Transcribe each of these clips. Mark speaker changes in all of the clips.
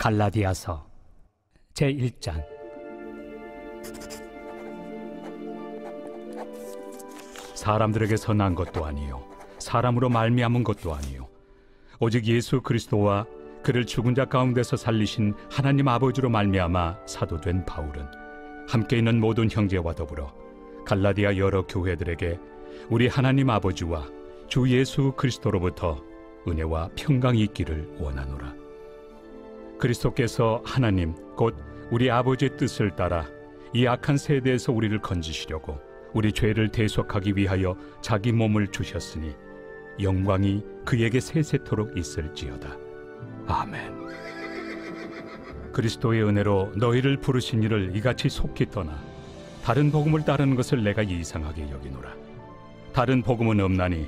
Speaker 1: 갈라디아서 제1장. 사람들에게서 난 것도 아니요 사람으로 말미암은 것도 아니요 오직 예수 그리스도와 그를 죽은 자 가운데서 살리신 하나님 아버지로 말미암아 사도된 바울은 함께 있는 모든 형제와 더불어 갈라디아 여러 교회들에게 우리 하나님 아버지와 주 예수 그리스도로부터 은혜와 평강이 있기를 원하노라. 그리스도께서 하나님 곧 우리 아버지의 뜻을 따라 이 악한 세대에서 우리를 건지시려고 우리 죄를 대속하기 위하여 자기 몸을 주셨으니 영광이 그에게 세세토록 있을지어다. 아멘. 그리스도의 은혜로 너희를 부르신 이를 이같이 속히 떠나 다른 복음을 따르는 것을 내가 이상하게 여기노라. 다른 복음은 없나니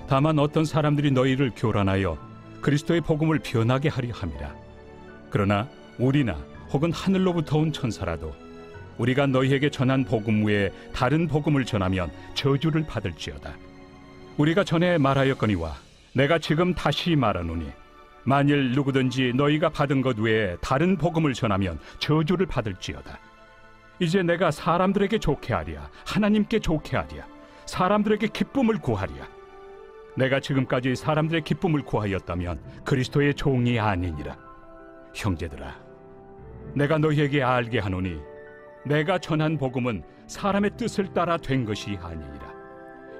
Speaker 1: 다만 어떤 사람들이 너희를 교란하여 그리스도의 복음을 변하게 하려 함이라. 그러나 우리나 혹은 하늘로부터 온 천사라도 우리가 너희에게 전한 복음 외에 다른 복음을 전하면 저주를 받을지어다. 우리가 전에 말하였거니와 내가 지금 다시 말하노니 만일 누구든지 너희가 받은 것 외에 다른 복음을 전하면 저주를 받을지어다. 이제 내가 사람들에게 좋게 하랴 하나님께 좋게 하랴 사람들에게 기쁨을 구하랴. 내가 지금까지 사람들의 기쁨을 구하였다면 그리스도의 종이 아니니라. 형제들아, 내가 너희에게 알게 하노니 내가 전한 복음은 사람의 뜻을 따라 된 것이 아니니라.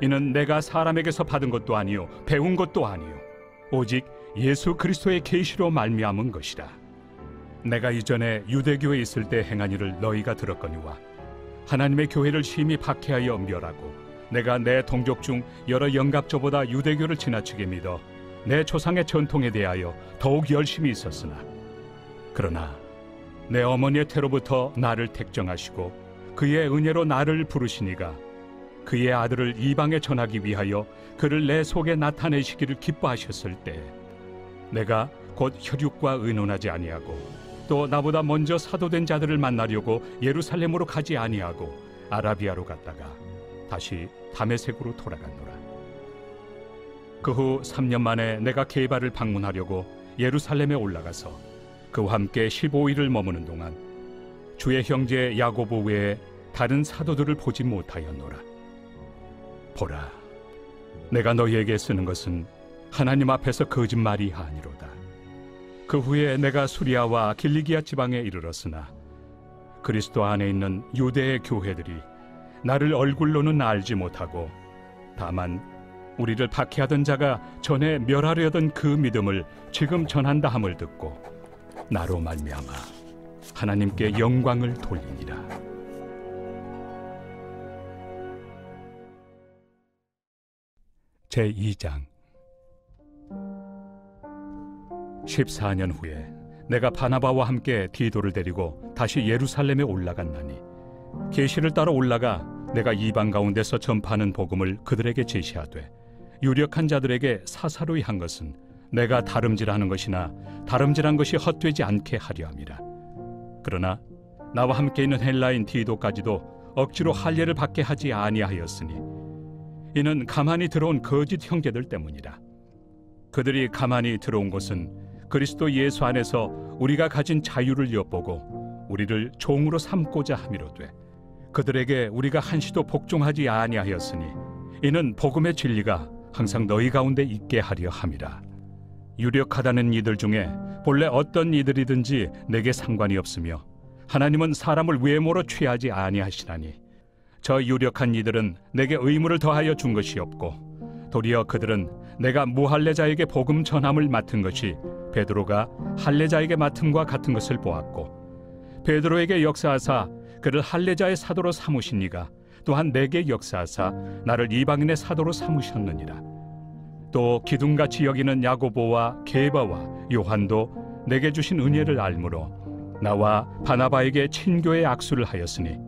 Speaker 1: 이는 내가 사람에게서 받은 것도 아니요 배운 것도 아니요 오직 예수 그리스도의 계시로 말미암은 것이라. 내가 이전에 유대교에 있을 때 행한 일을 너희가 들었거니와 하나님의 교회를 심히 박해하여 멸하고 내가 내 동족 중 여러 영갑조보다 유대교를 지나치게 믿어 내 조상의 전통에 대하여 더욱 열심히 있었으나 그러나 내 어머니의 태로부터 나를 택정하시고 그의 은혜로 나를 부르시니가 그의 아들을 이방에 전하기 위하여 그를 내 속에 나타내시기를 기뻐하셨을 때 내가 곧 혈육과 의논하지 아니하고 또 나보다 먼저 사도된 자들을 만나려고 예루살렘으로 가지 아니하고 아라비아로 갔다가 다시 다메섹으로 돌아갔노라. 그 후 3년 만에 내가 게바를 방문하려고 예루살렘에 올라가서 그와 함께 15일을 머무는 동안 주의 형제 야고보 외에 다른 사도들을 보지 못하였노라. 보라, 내가 너희에게 쓰는 것은 하나님 앞에서 거짓말이 아니로다. 그 후에 내가 수리아와 길리기아 지방에 이르렀으나 그리스도 안에 있는 유대의 교회들이 나를 얼굴로는 알지 못하고 다만 우리를 박해하던 자가 전에 멸하려던 그 믿음을 지금 전한다 함을 듣고 나로 말미암아 하나님께 영광을 돌리니라. 제2장. 14년 후에 내가 바나바와 함께 디도를 데리고 다시 예루살렘에 올라갔나니 계시를 따라 올라가 내가 이방 가운데서 전파하는 복음을 그들에게 제시하되 유력한 자들에게 사사로이 한 것은 내가 다름질하는 것이나 다름질한 것이 헛되지 않게 하려 함이라. 그러나 나와 함께 있는 헬라인 디도까지도 억지로 할례를 받게 하지 아니하였으니 이는 가만히 들어온 거짓 형제들 때문이라. 그들이 가만히 들어온 것은 그리스도 예수 안에서 우리가 가진 자유를 엿보고 우리를 종으로 삼고자 함이로되 그들에게 우리가 한시도 복종하지 아니하였으니 이는 복음의 진리가 항상 너희 가운데 있게 하려 함이라. 유력하다는 이들 중에 본래 어떤 이들이든지 내게 상관이 없으며 하나님은 사람을 외모로 취하지 아니하시나니 저 유력한 이들은 내게 의무를 더하여 준 것이 없고 도리어 그들은 내가 무할례자에게 복음 전함을 맡은 것이 베드로가 할례자에게 맡음과 같은 것을 보았고 베드로에게 역사하사 그를 할례자의 사도로 삼으신 이가 또한 내게 역사하사 나를 이방인의 사도로 삼으셨느니라. 또 기둥같이 여기는 야고보와 게바와 요한도 내게 주신 은혜를 알므로 나와 바나바에게 친교의 악수를 하였으니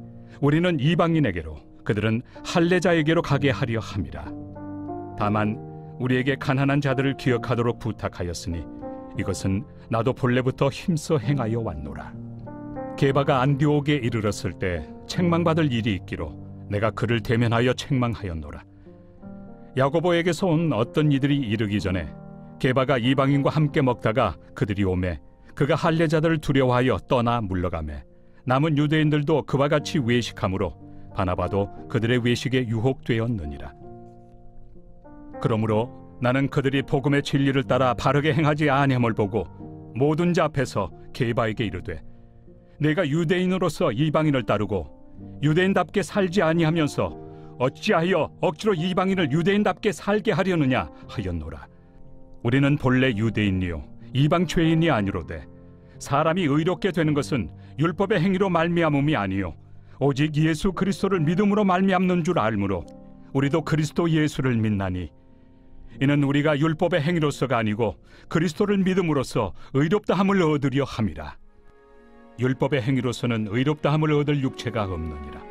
Speaker 1: 우리는 이방인에게로 그들은 할례자에게로 가게 하려 함이라. 다만 우리에게 가난한 자들을 기억하도록 부탁하였으니 이것은 나도 본래부터 힘써 행하여 왔노라. 게바가 안디옥에 이르렀을 때 책망받을 일이 있기로 내가 그를 대면하여 책망하였노라. 야고보에게서 온 어떤 이들이 이르기 전에 게바가 이방인과 함께 먹다가 그들이 오매 그가 할례자들을 두려워하여 떠나 물러가매 남은 유대인들도 그와 같이 외식하므로 바나바도 그들의 외식에 유혹되었느니라. 그러므로 나는 그들이 복음의 진리를 따라 바르게 행하지 아니함을 보고 모든 자 앞에서 게바에게 이르되, 내가 유대인으로서 이방인을 따르고 유대인답게 살지 아니하면서 어찌하여 억지로 이방인을 유대인답게 살게 하려느냐 하였노라. 우리는 본래 유대인이요 이방 죄인이 아니로되 사람이 의롭게 되는 것은 율법의 행위로 말미암음이 아니요 오직 예수 그리스도를 믿음으로 말미암는 줄 알므로 우리도 그리스도 예수를 믿나니, 이는 우리가 율법의 행위로서가 아니고 그리스도를 믿음으로써 의롭다함을 얻으려 함이라. 율법의 행위로서는 의롭다함을 얻을 육체가 없느니라.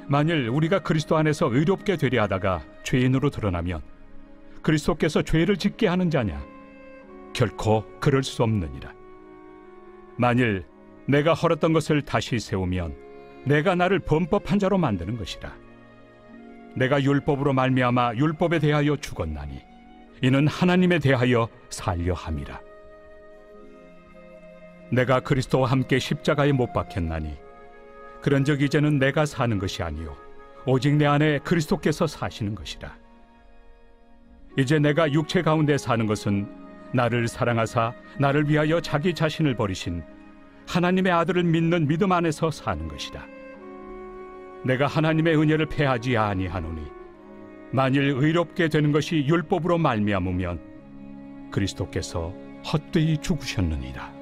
Speaker 1: 만일 우리가 그리스도 안에서 의롭게 되려 하다가 죄인으로 드러나면 그리스도께서 죄를 짓게 하는 자냐? 결코 그럴 수 없느니라. 만일 내가 헐었던 것을 다시 세우면 내가 나를 범법한 자로 만드는 것이라. 내가 율법으로 말미암아 율법에 대하여 죽었나니 이는 하나님에 대하여 살려 함이라. 내가 그리스도와 함께 십자가에 못 박혔나니 그런즉 이제는 내가 사는 것이 아니요 오직 내 안에 그리스도께서 사시는 것이라. 이제 내가 육체 가운데 사는 것은 나를 사랑하사 나를 위하여 자기 자신을 버리신 하나님의 아들을 믿는 믿음 안에서 사는 것이다. 내가 하나님의 은혜를 패하지 아니하노니 만일 의롭게 되는 것이 율법으로 말미암으면 그리스도께서 헛되이 죽으셨느니라.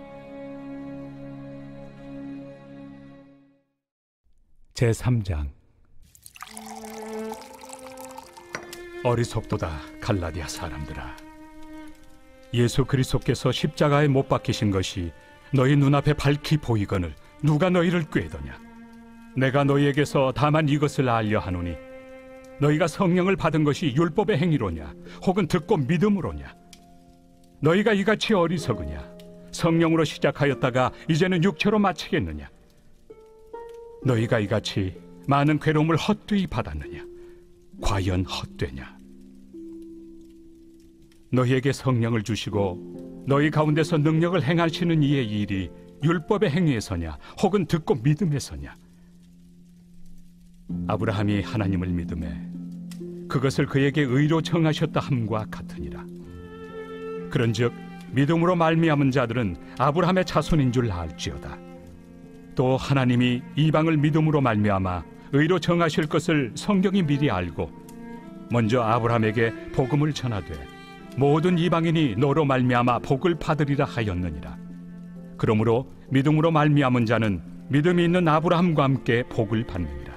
Speaker 1: 제3장. 어리석도다 갈라디아 사람들아, 예수 그리스도께서 십자가에 못 박히신 것이 너희 눈앞에 밝히 보이거늘 누가 너희를 꾀더냐? 내가 너희에게서 다만 이것을 알려 하노니 너희가 성령을 받은 것이 율법의 행위로냐 혹은 듣고 믿음으로냐? 너희가 이같이 어리석으냐? 성령으로 시작하였다가 이제는 육체로 마치겠느냐? 너희가 이같이 많은 괴로움을 헛되이 받았느냐? 과연 헛되냐? 너희에게 성령을 주시고 너희 가운데서 능력을 행하시는 이의 일이 율법의 행위에서냐 혹은 듣고 믿음에서냐? 아브라함이 하나님을 믿음에 그것을 그에게 의로 정하셨다 함과 같으니라. 그런즉 믿음으로 말미암은 자들은 아브라함의 자손인 줄 알지어다. 또 하나님이 이방을 믿음으로 말미암아 의로 정하실 것을 성경이 미리 알고 먼저 아브라함에게 복음을 전하되 모든 이방인이 너로 말미암아 복을 받으리라 하였느니라. 그러므로 믿음으로 말미암은 자는 믿음이 있는 아브라함과 함께 복을 받느니라.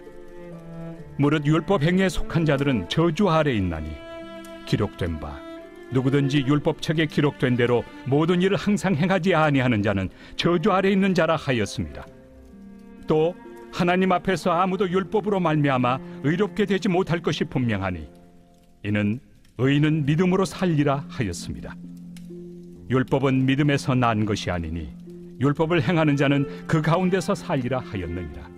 Speaker 1: 무릇 율법 행위에 속한 자들은 저주 아래 있나니 기록된 바 누구든지 율법책에 기록된 대로 모든 일을 항상 행하지 아니하는 자는 저주 아래 있는 자라 하였습니다. 또 하나님 앞에서 아무도 율법으로 말미암아 의롭게 되지 못할 것이 분명하니 이는 의인은 믿음으로 살리라 하였습니다. 율법은 믿음에서 난 것이 아니니 율법을 행하는 자는 그 가운데서 살리라 하였느니라.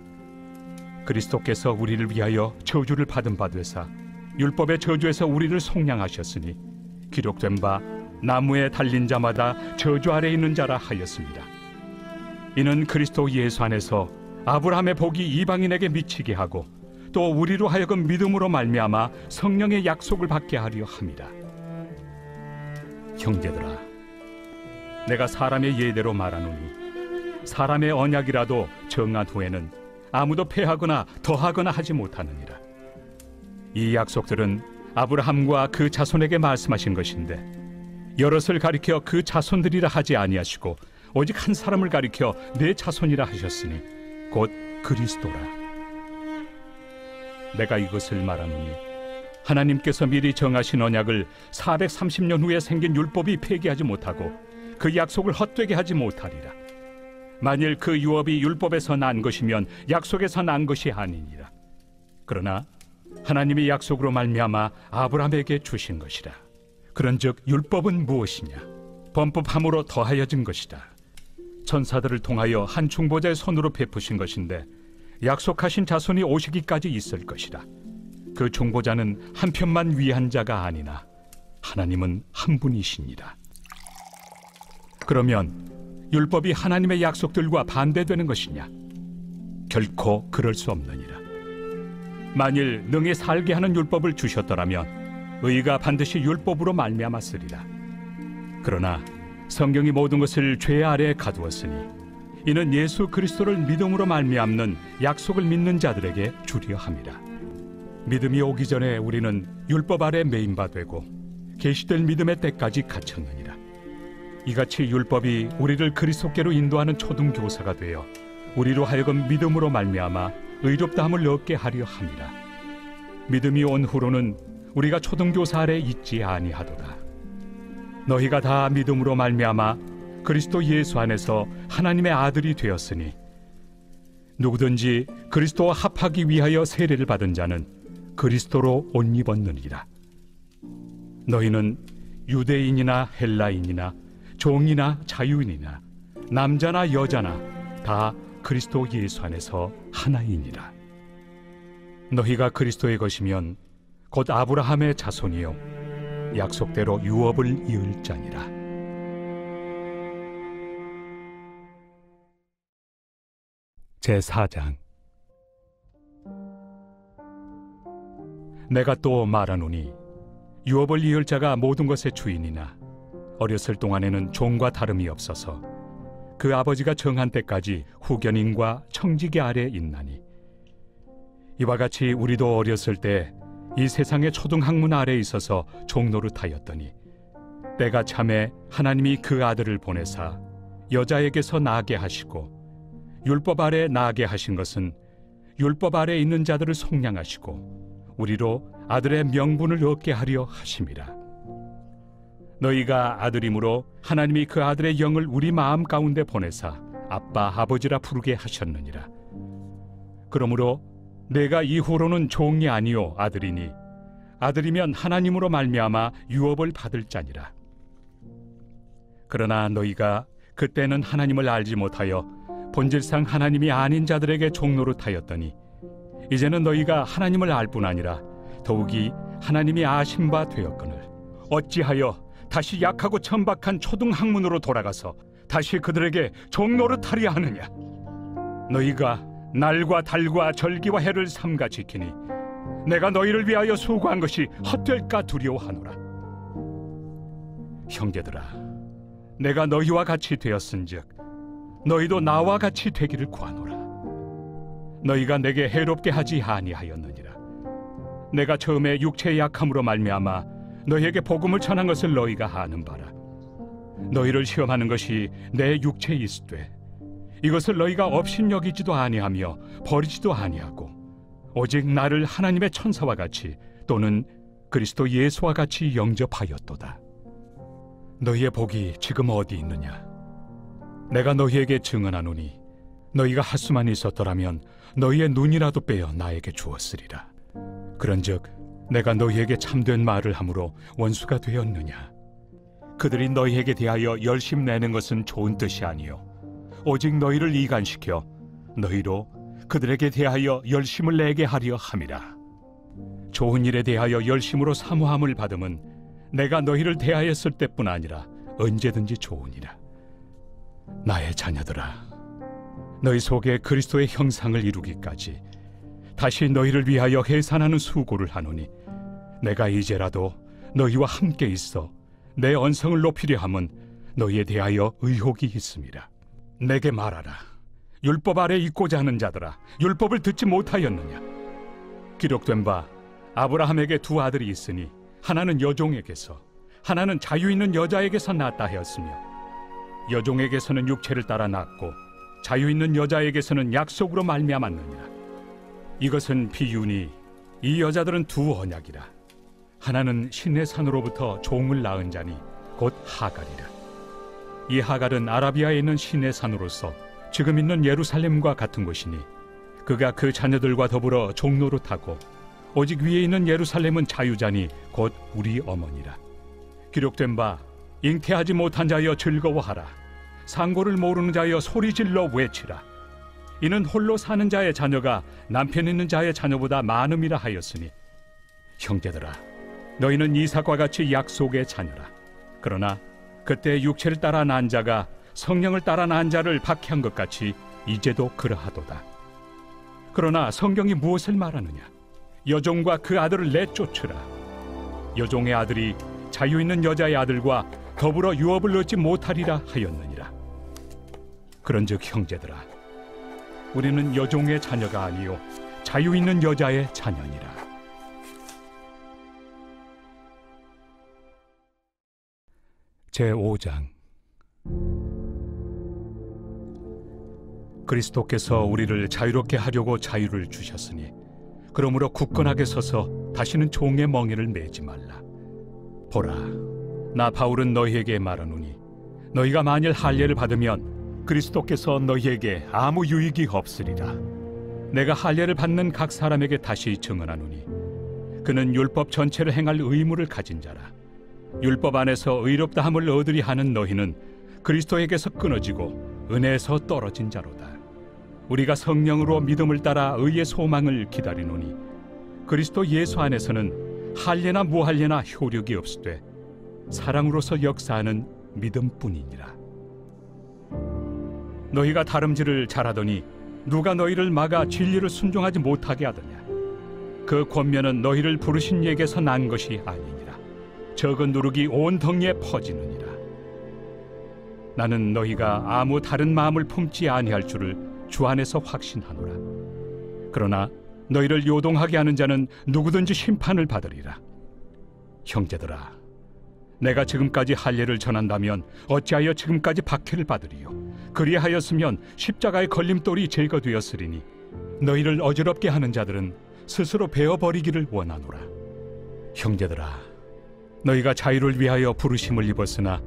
Speaker 1: 그리스도께서 우리를 위하여 저주를 받은 바 되사 율법의 저주에서 우리를 속량하셨으니 기록된 바 나무에 달린 자마다 저주 아래 있는 자라 하였습니다. 이는 그리스도 예수 안에서 아브라함의 복이 이방인에게 미치게 하고 또 우리로 하여금 믿음으로 말미암아 성령의 약속을 받게 하려 함이라. 형제들아, 내가 사람의 예대로 말하노니 사람의 언약이라도 정한 후에는 아무도 패하거나 더하거나 하지 못하느니라. 이 약속들은 아브라함과 그 자손에게 말씀하신 것인데 여럿을 가리켜 그 자손들이라 하지 아니하시고 오직 한 사람을 가리켜 내 자손이라 하셨으니 곧 그리스도라. 내가 이것을 말하노니 하나님께서 미리 정하신 언약을 430년 후에 생긴 율법이 폐기하지 못하고 그 약속을 헛되게 하지 못하리라. 만일 그 유업이 율법에서 난 것이면 약속에서 난 것이 아니니라. 그러나 하나님이 약속으로 말미암아 아브라함에게 주신 것이라. 그런즉 율법은 무엇이냐? 범법함으로 더하여진 것이다. 천사들을 통하여 한 중보자의 손으로 베푸신 것인데 약속하신 자손이 오시기까지 있을 것이라. 그 중보자는 한 편만 위한 자가 아니나 하나님은 한 분이시니라. 그러면 율법이 하나님의 약속들과 반대되는 것이냐? 결코 그럴 수 없느니라. 만일 능히 살게 하는 율법을 주셨더라면 의가 반드시 율법으로 말미암았으리라. 그러나 성경이 모든 것을 죄 아래에 가두었으니 이는 예수 그리스도를 믿음으로 말미암는 약속을 믿는 자들에게 주려 함이라. 믿음이 오기 전에 우리는 율법 아래 매인 바 되고 계시될 믿음의 때까지 갇혔느니라. 이같이 율법이 우리를 그리스도께로 인도하는 초등교사가 되어 우리로 하여금 믿음으로 말미암아 의롭다함을 얻게 하려 함이라. 믿음이 온 후로는 우리가 초등교사 아래 있지 아니하도다. 너희가 다 믿음으로 말미암아 그리스도 예수 안에서 하나님의 아들이 되었으니 누구든지 그리스도와 합하기 위하여 세례를 받은 자는 그리스도로 옷 입었느니라. 너희는 유대인이나 헬라인이나 종이나 자유인이나 남자나 여자나 다 그리스도 예수 안에서 하나이니라. 너희가 그리스도의 것이면 곧 아브라함의 자손이요 약속대로 유업을 이을 자니라. 제4장. 내가 또 말하노니 유업을 이을 자가 모든 것의 주인이나 어렸을 동안에는 종과 다름이 없어서 그 아버지가 정한 때까지 후견인과 청지기 아래 있나니 이와 같이 우리도 어렸을 때 이 세상의 초등학문 아래 있어서 종노릇하였더니 때가 참에 하나님이 그 아들을 보내사 여자에게서 나게 하시고 율법 아래 나게 하신 것은 율법 아래 있는 자들을 속량하시고 우리로 아들의 명분을 얻게 하려 하심이라. 너희가 아들이므로 하나님이 그 아들의 영을 우리 마음 가운데 보내사 아빠 아버지라 부르게 하셨느니라. 그러므로 내가 이후로는 종이 아니요 아들이니 아들이면 하나님으로 말미암아 유업을 받을 자니라. 그러나 너희가 그때는 하나님을 알지 못하여 본질상 하나님이 아닌 자들에게 종노릇하였더니 이제는 너희가 하나님을 알 뿐 아니라 더욱이 하나님이 아신 바 되었거늘 어찌하여 다시 약하고 천박한 초등학문으로 돌아가서 다시 그들에게 종노릇하려 하느냐? 너희가 날과 달과 절기와 해를 삼가 지키니 내가 너희를 위하여 수고한 것이 헛될까 두려워하노라. 형제들아, 내가 너희와 같이 되었은즉 너희도 나와 같이 되기를 구하노라. 너희가 내게 해롭게 하지 아니하였느니라. 내가 처음에 육체의 약함으로 말미암아 너희에게 복음을 전한 것을 너희가 아는 바라. 너희를 시험하는 것이 내 육체에 있으되 이것을 너희가 업신여기지도 아니하며 버리지도 아니하고 오직 나를 하나님의 천사와 같이 또는 그리스도 예수와 같이 영접하였도다. 너희의 복이 지금 어디 있느냐? 내가 너희에게 증언하노니 너희가 할 수만 있었더라면 너희의 눈이라도 빼어 나에게 주었으리라. 그런즉 내가 너희에게 참된 말을 함으로 원수가 되었느냐? 그들이 너희에게 대하여 열심 내는 것은 좋은 뜻이 아니요 오직 너희를 이간시켜 너희로 그들에게 대하여 열심을 내게 하려 함이라. 좋은 일에 대하여 열심으로 사모함을 받음은 내가 너희를 대하였을 때뿐 아니라 언제든지 좋으니라. 나의 자녀들아, 너희 속에 그리스도의 형상을 이루기까지 다시 너희를 위하여 해산하는 수고를 하노니 내가 이제라도 너희와 함께 있어 내 언성을 높이려 함은 너희에 대하여 의혹이 있음이라. 내게 말하라. 율법 아래 있고자 하는 자들아, 율법을 듣지 못하였느냐? 기록된 바 아브라함에게 두 아들이 있으니 하나는 여종에게서 하나는 자유 있는 여자에게서 낳았다 하였으며 여종에게서는 육체를 따라 낳고 자유 있는 여자에게서는 약속으로 말미암았느니라. 이것은 비유니 이 여자들은 두 언약이라. 하나는 신의 산으로부터 종을 낳은 자니 곧 하갈이라. 이 하갈은 아라비아에 있는 신의 산으로서 지금 있는 예루살렘과 같은 곳이니 그가 그 자녀들과 더불어 종노릇하고 오직 위에 있는 예루살렘은 자유자니 곧 우리 어머니라. 기록된 바 잉태하지 못한 자여 즐거워하라. 상고를 모르는 자여 소리질러 외치라. 이는 홀로 사는 자의 자녀가 남편 있는 자의 자녀보다 많음이라 하였으니 형제들아, 너희는 이삭과 같이 약속의 자녀라. 그러나 그때 육체를 따라 난 자가 성령을 따라 난 자를 박해한 것 같이 이제도 그러하도다. 그러나 성경이 무엇을 말하느냐? 여종과 그 아들을 내쫓으라. 여종의 아들이 자유 있는 여자의 아들과 더불어 유업을 얻지 못하리라 하였느니라. 그런즉 형제들아, 우리는 여종의 자녀가 아니요 자유 있는 여자의 자녀니라. 제5장. 그리스도께서 우리를 자유롭게 하려고 자유를 주셨으니 그러므로 굳건하게 서서 다시는 종의 멍에를 매지 말라. 보라, 나 바울은 너희에게 말하노니 너희가 만일 할례를 받으면 그리스도께서 너희에게 아무 유익이 없으리라. 내가 할례를 받는 각 사람에게 다시 증언하노니 그는 율법 전체를 행할 의무를 가진 자라. 율법 안에서 의롭다함을 얻으리 하는 너희는 그리스도에게서 끊어지고 은혜에서 떨어진 자로다. 우리가 성령으로 믿음을 따라 의의 소망을 기다리노니 그리스도 예수 안에서는 할례나 무할례나 효력이 없으되 사랑으로서 역사하는 믿음뿐이니라. 너희가 다름질을 잘하더니 누가 너희를 막아 진리를 순종하지 못하게 하더냐? 그 권면은 너희를 부르신 이에게서 난 것이 아니니라. 적은 누룩이 온 덩이에 퍼지느니라. 나는 너희가 아무 다른 마음을 품지 아니할 줄을 주 안에서 확신하노라. 그러나 너희를 요동하게 하는 자는 누구든지 심판을 받으리라. 형제들아, 내가 지금까지 할례를 전한다면 어찌하여 지금까지 박해를 받으리요? 그리하였으면 십자가의 걸림돌이 제거되었으리니 너희를 어지럽게 하는 자들은 스스로 베어버리기를 원하노라. 형제들아, 너희가 자유를 위하여 부르심을 입었으나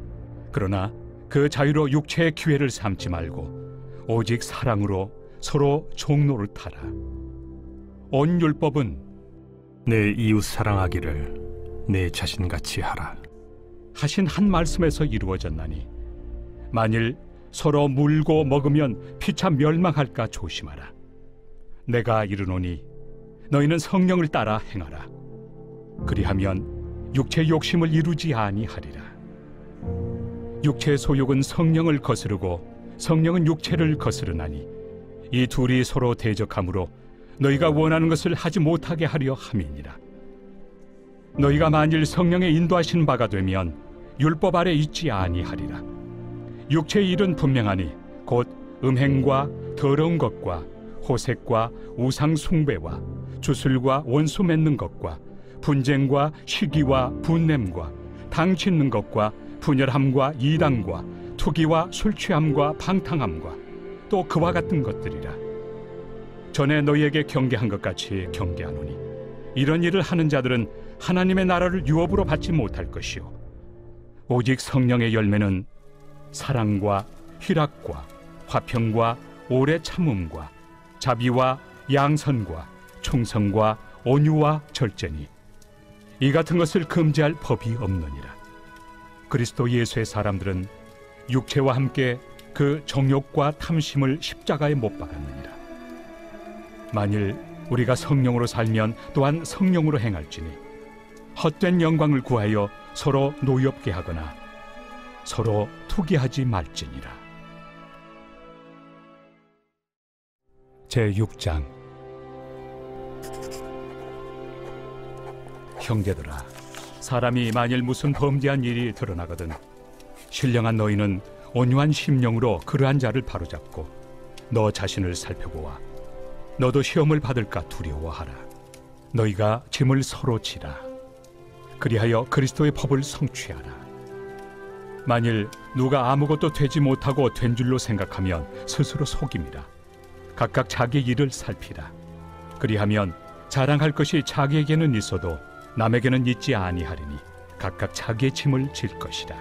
Speaker 1: 그러나 그 자유로 육체의 기회를 삼지 말고 오직 사랑으로 서로 종로를 타라. 온 율법은
Speaker 2: 내 이웃 사랑하기를 내 자신같이 하라
Speaker 1: 하신 한 말씀에서 이루어졌나니 만일 서로 물고 먹으면 피차 멸망할까 조심하라. 내가 이르노니 너희는 성령을 따라 행하라. 그리하면 육체의 욕심을 이루지 아니하리라. 육체의 소욕은 성령을 거스르고 성령은 육체를 거스르나니 이 둘이 서로 대적하므로 너희가 원하는 것을 하지 못하게 하려 함이니라. 너희가 만일 성령의 인도하신 바가 되면 율법 아래 있지 아니하리라. 육체의 일은 분명하니 곧 음행과 더러운 것과 호색과 우상 숭배와 주술과 원수 맺는 것과 분쟁과 시기와 분냄과 당 짓는 것과 분열함과 이단과 투기와 술 취함과 방탕함과 또 그와 같은 것들이라. 전에 너희에게 경계한 것 같이 경계하노니 이런 일을 하는 자들은 하나님의 나라를 유업으로 받지 못할 것이요 오직 성령의 열매는 사랑과 희락과 화평과 오래 참음과 자비와 양선과 충성과 온유와 절제니 이 같은 것을 금지할 법이 없느니라. 그리스도 예수의 사람들은 육체와 함께 그 정욕과 탐심을 십자가에 못 박았느니라. 만일 우리가 성령으로 살면 또한 성령으로 행할지니 헛된 영광을 구하여 서로 노엽게 하거나 서로 투기하지 말지니라. 제6장. 형제들아, 사람이 만일 무슨 범죄한 일이 드러나거든 신령한 너희는 온유한 심령으로 그러한 자를 바로잡고 너 자신을 살펴보아 너도 시험을 받을까 두려워하라. 너희가 짐을 서로 지라. 그리하여 그리스도의 법을 성취하라. 만일 누가 아무것도 되지 못하고 된 줄로 생각하면 스스로 속임이라. 각각 자기 일을 살피라. 그리하면 자랑할 것이 자기에게는 있어도 남에게는 있지 아니하리니 각각 자기의 짐을 질 것이라.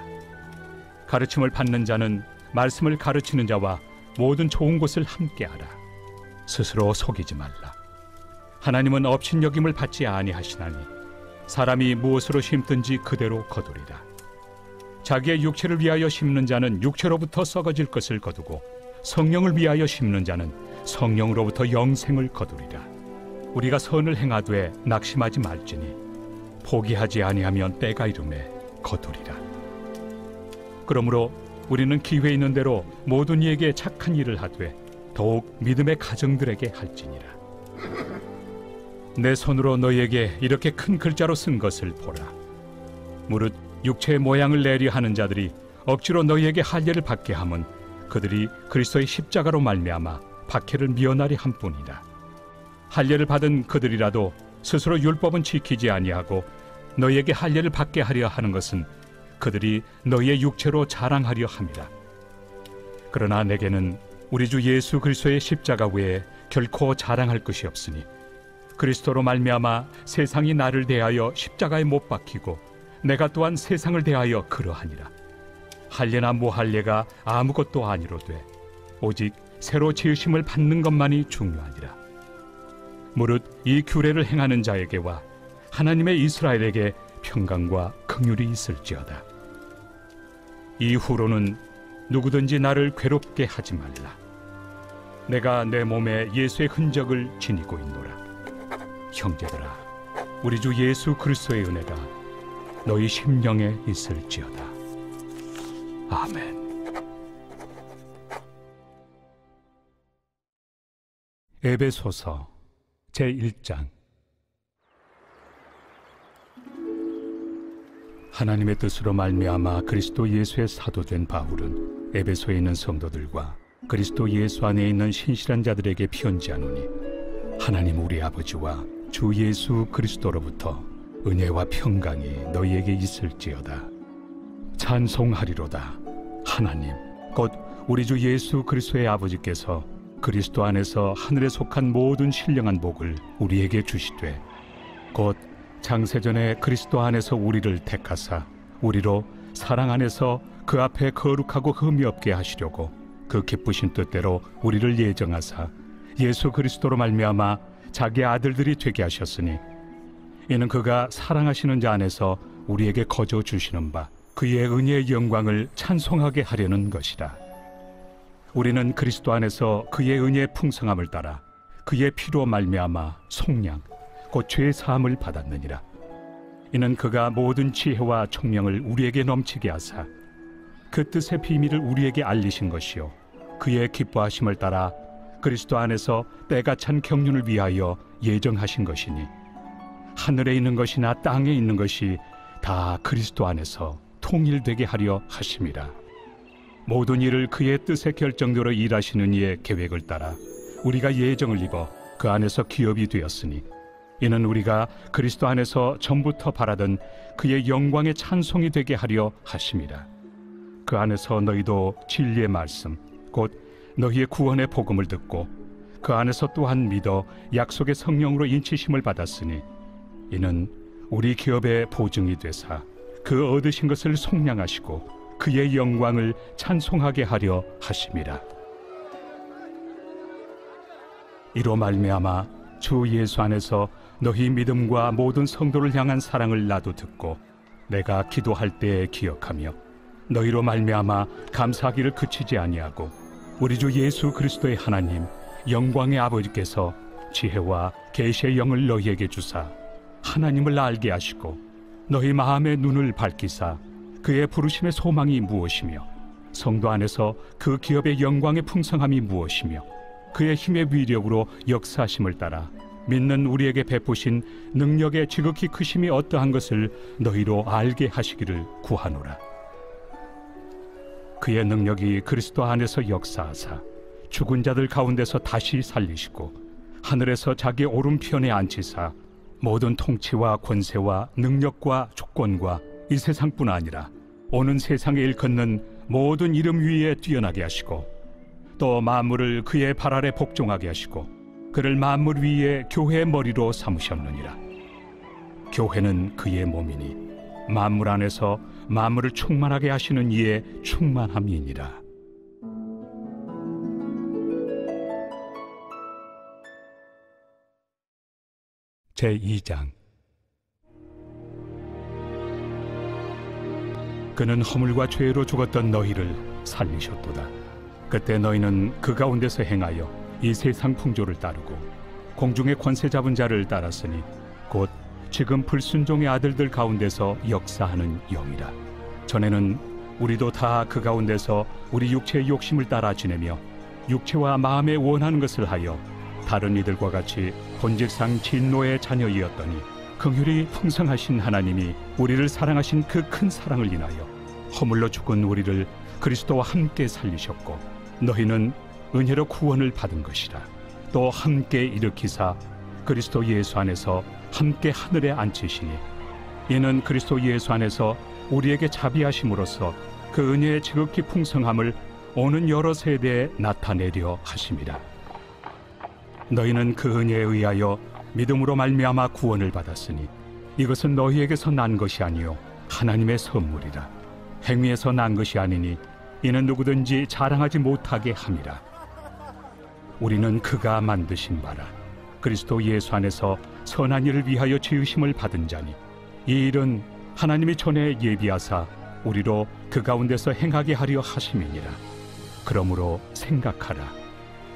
Speaker 1: 가르침을 받는 자는 말씀을 가르치는 자와 모든 좋은 것을 함께하라. 스스로 속이지 말라. 하나님은 업신여김을 받지 아니하시나니 사람이 무엇으로 심든지 그대로 거두리라. 자기의 육체를 위하여 심는 자는 육체로부터 썩어질 것을 거두고 성령을 위하여 심는 자는 성령으로부터 영생을 거두리라. 우리가 선을 행하되 낙심하지 말지니 포기하지 아니하면 때가 이르매 거두리라. 그러므로 우리는 기회 있는 대로 모든 이에게 착한 일을 하되 더욱 믿음의 가정들에게 할지니라. 내 손으로 너희에게 이렇게 큰 글자로 쓴 것을 보라. 무릇 육체의 모양을 내려 하는 자들이 억지로 너희에게 할례를 받게 함은 그들이 그리스도의 십자가로 말미암아 박해를 미연하리 함뿐이라. 할례를 받은 그들이라도 스스로 율법은 지키지 아니하고 너희에게 할례를 받게 하려 하는 것은 그들이 너희의 육체로 자랑하려 함이라. 그러나 내게는 우리 주 예수 그리스도의 십자가 외에 결코 자랑할 것이 없으니 그리스도로 말미암아 세상이 나를 대하여 십자가에 못 박히고 내가 또한 세상을 대하여 그러하니라. 할례나 무할례가 아무것도 아니로되 오직 새로 지으심을 받는 것만이 중요하니라. 무릇 이 규례를 행하는 자에게와 하나님의 이스라엘에게 평강과 긍휼이 있을지어다. 이후로는 누구든지 나를 괴롭게 하지 말라. 내가 내 몸에 예수의 흔적을 지니고 있노라. 형제들아, 우리 주 예수 그리스도의 은혜가 너희 심령에 있을지어다. 아멘. 에베소서 제1장. 하나님의 뜻으로 말미암아 그리스도 예수의 사도된 바울은 에베소에 있는 성도들과 그리스도 예수 안에 있는 신실한 자들에게 편지하노니 하나님 우리 아버지와 주 예수 그리스도로부터 은혜와 평강이 너희에게 있을지어다. 찬송하리로다. 하나님 곧 우리 주 예수 그리스도의 아버지께서 그리스도 안에서 하늘에 속한 모든 신령한 복을 우리에게 주시되 곧 창세전에 그리스도 안에서 우리를 택하사 우리로 사랑 안에서 그 앞에 거룩하고 흠이 없게 하시려고 그 기쁘신 뜻대로 우리를 예정하사 예수 그리스도로 말미암아 자기 아들들이 되게 하셨으니 이는 그가 사랑하시는 자 안에서 우리에게 거저 주시는 바 그의 은혜의 영광을 찬송하게 하려는 것이라. 우리는 그리스도 안에서 그의 은혜의 풍성함을 따라 그의 피로 말미암아 속량 곧 죄의 사함을 받았느니라. 이는 그가 모든 지혜와 총명을 우리에게 넘치게 하사 그 뜻의 비밀을 우리에게 알리신 것이요 그의 기뻐하심을 따라 그리스도 안에서 때가 찬 경륜을 위하여 예정하신 것이니 하늘에 있는 것이나 땅에 있는 것이 다 그리스도 안에서 통일되게 하려 하심이라. 모든 일을 그의 뜻의 결정대로 일하시는 이의 계획을 따라 우리가 예정을 입어 그 안에서 기업이 되었으니 이는 우리가 그리스도 안에서 전부터 바라던 그의 영광의 찬송이 되게 하려 하심이라. 그 안에서 너희도 진리의 말씀 곧 너희의 구원의 복음을 듣고 그 안에서 또한 믿어 약속의 성령으로 인치심을 받았으니 이는 우리 기업의 보증이 되사 그 얻으신 것을 속량하시고 그의 영광을 찬송하게 하려 하심이라. 이로 말미암아 주 예수 안에서 너희 믿음과 모든 성도를 향한 사랑을 나도 듣고 내가 기도할 때에 기억하며 너희로 말미암아 감사하기를 그치지 아니하고 우리 주 예수 그리스도의 하나님 영광의 아버지께서 지혜와 계시의 영을 너희에게 주사 하나님을 알게 하시고 너희 마음의 눈을 밝히사 그의 부르심의 소망이 무엇이며 성도 안에서 그 기업의 영광의 풍성함이 무엇이며 그의 힘의 위력으로 역사하심을 따라 믿는 우리에게 베푸신 능력의 지극히 크심이 어떠한 것을 너희로 알게 하시기를 구하노라. 그의 능력이 그리스도 안에서 역사하사 죽은 자들 가운데서 다시 살리시고 하늘에서 자기 오른편에 앉히사 모든 통치와 권세와 능력과 주권과 이 세상뿐 아니라 오는 세상에 일컫는 모든 이름 위에 뛰어나게 하시고 또 만물을 그의 발 아래 복종하게 하시고 그를 만물 위에 교회의 머리로 삼으셨느니라. 교회는 그의 몸이니 만물 안에서 만물을 충만하게 하시는 이의 충만함이니라. 제2장. 그는 허물과 죄로 죽었던 너희를 살리셨도다. 그때 너희는 그 가운데서 행하여 이 세상 풍조를 따르고 공중의 권세 잡은 자를 따랐으니 곧 지금 불순종의 아들들 가운데서 역사하는 영이라. 전에는 우리도 다 그 가운데서 우리 육체의 욕심을 따라 지내며 육체와 마음에 원하는 것을 하여 다른 이들과 같이 본질상 진노의 자녀이었더니 긍휼이 풍성하신 하나님이 우리를 사랑하신 그 큰 사랑을 인하여 허물로 죽은 우리를 그리스도와 함께 살리셨고 너희는 은혜로 구원을 받은 것이라. 또 함께 일으키사 그리스도 예수 안에서 함께 하늘에 앉히시니 이는 그리스도 예수 안에서 우리에게 자비하심으로써 그 은혜의 지극히 풍성함을 오는 여러 세대에 나타내려 하심이라. 너희는 그 은혜에 의하여 믿음으로 말미암아 구원을 받았으니 이것은 너희에게서 난 것이 아니요 하나님의 선물이라. 행위에서 난 것이 아니니 이는 누구든지 자랑하지 못하게 함이라. 우리는 그가 만드신 바라 그리스도 예수 안에서 선한 일을 위하여 지으심을 받은 자니 이 일은 하나님이 전에 예비하사 우리로 그 가운데서 행하게 하려 하심이니라. 그러므로 생각하라.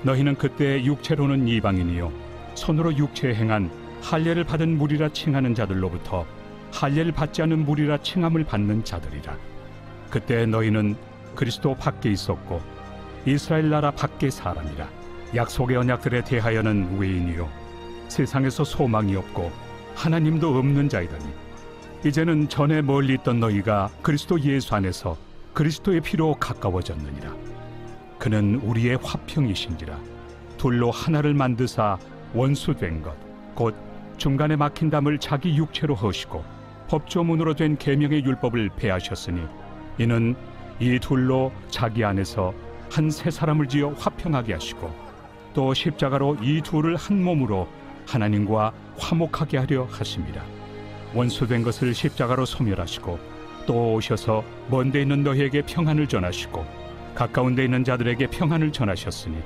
Speaker 1: 너희는 그때 육체로는 이방인이요 손으로 육체에 행한 할례를 받은 무리라 칭하는 자들로부터 할례를 받지 않은 무리라 칭함을 받는 자들이라. 그때 너희는 그리스도 밖에 있었고 이스라엘 나라 밖의 사람이라. 약속의 언약들에 대하여는 외인이요 세상에서 소망이 없고 하나님도 없는 자이더니 이제는 전에 멀리 있던 너희가 그리스도 예수 안에서 그리스도의 피로 가까워졌느니라. 그는 우리의 화평이신지라. 둘로 하나를 만드사 원수된 것 곧 중간에 막힌 담을 자기 육체로 허시고 법조문으로 된 계명의 율법을 폐하셨으니 이는 이 둘로 자기 안에서 한 새 사람을 지어 화평하게 하시고 또 십자가로 이 둘을 한 몸으로 하나님과 화목하게 하려 하심이라. 원수된 것을 십자가로 소멸하시고 또 오셔서 먼 데 있는 너희에게 평안을 전하시고 가까운 데 있는 자들에게 평안을 전하셨으니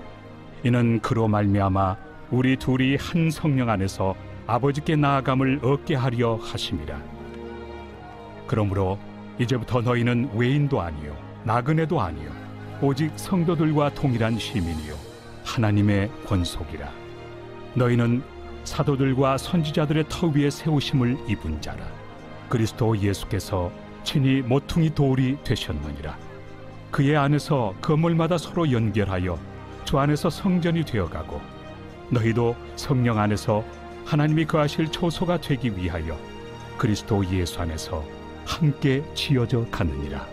Speaker 1: 이는 그로 말미암아 우리 둘이 한 성령 안에서 아버지께 나아감을 얻게 하려 하심이라. 그러므로 이제부터 너희는 외인도 아니요 나그네도 아니요 오직 성도들과 동일한 시민이요 하나님의 권속이라. 너희는 사도들과 선지자들의 터 위에 세우심을 입은 자라. 그리스도 예수께서 친히 모퉁이 돌이 되셨느니라. 그의 안에서 건물마다 서로 연결하여 주 안에서 성전이 되어가고 너희도 성령 안에서 하나님이 거하실 초소가 되기 위하여 그리스도 예수 안에서 함께 지어져 가느니라.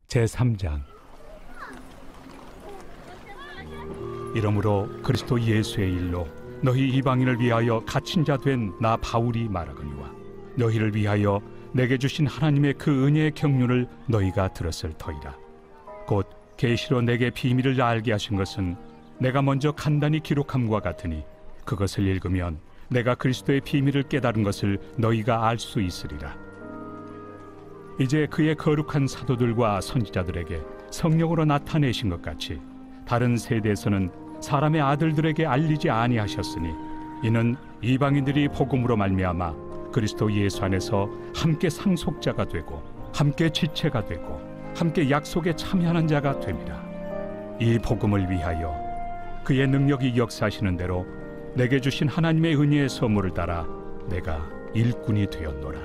Speaker 1: 제3장. 이러므로 그리스도 예수의 일로 너희 이방인을 위하여 갇힌 자 된 나 바울이 말하거니와 너희를 위하여 내게 주신 하나님의 그 은혜의 경륜을 너희가 들었을 터이라. 곧 계시로 내게 비밀을 알게 하신 것은 내가 먼저 간단히 기록함과 같으니 그것을 읽으면 내가 그리스도의 비밀을 깨달은 것을 너희가 알 수 있으리라. 이제 그의 거룩한 사도들과 선지자들에게 성령으로 나타내신 것 같이 다른 세대에서는 사람의 아들들에게 알리지 아니하셨으니 이는 이방인들이 복음으로 말미암아 그리스도 예수 안에서 함께 상속자가 되고 함께 지체가 되고 함께 약속에 참여하는 자가 됨이라. 이 복음을 위하여 그의 능력이 역사하시는 대로 내게 주신 하나님의 은혜의 선물을 따라 내가 일꾼이 되었노라.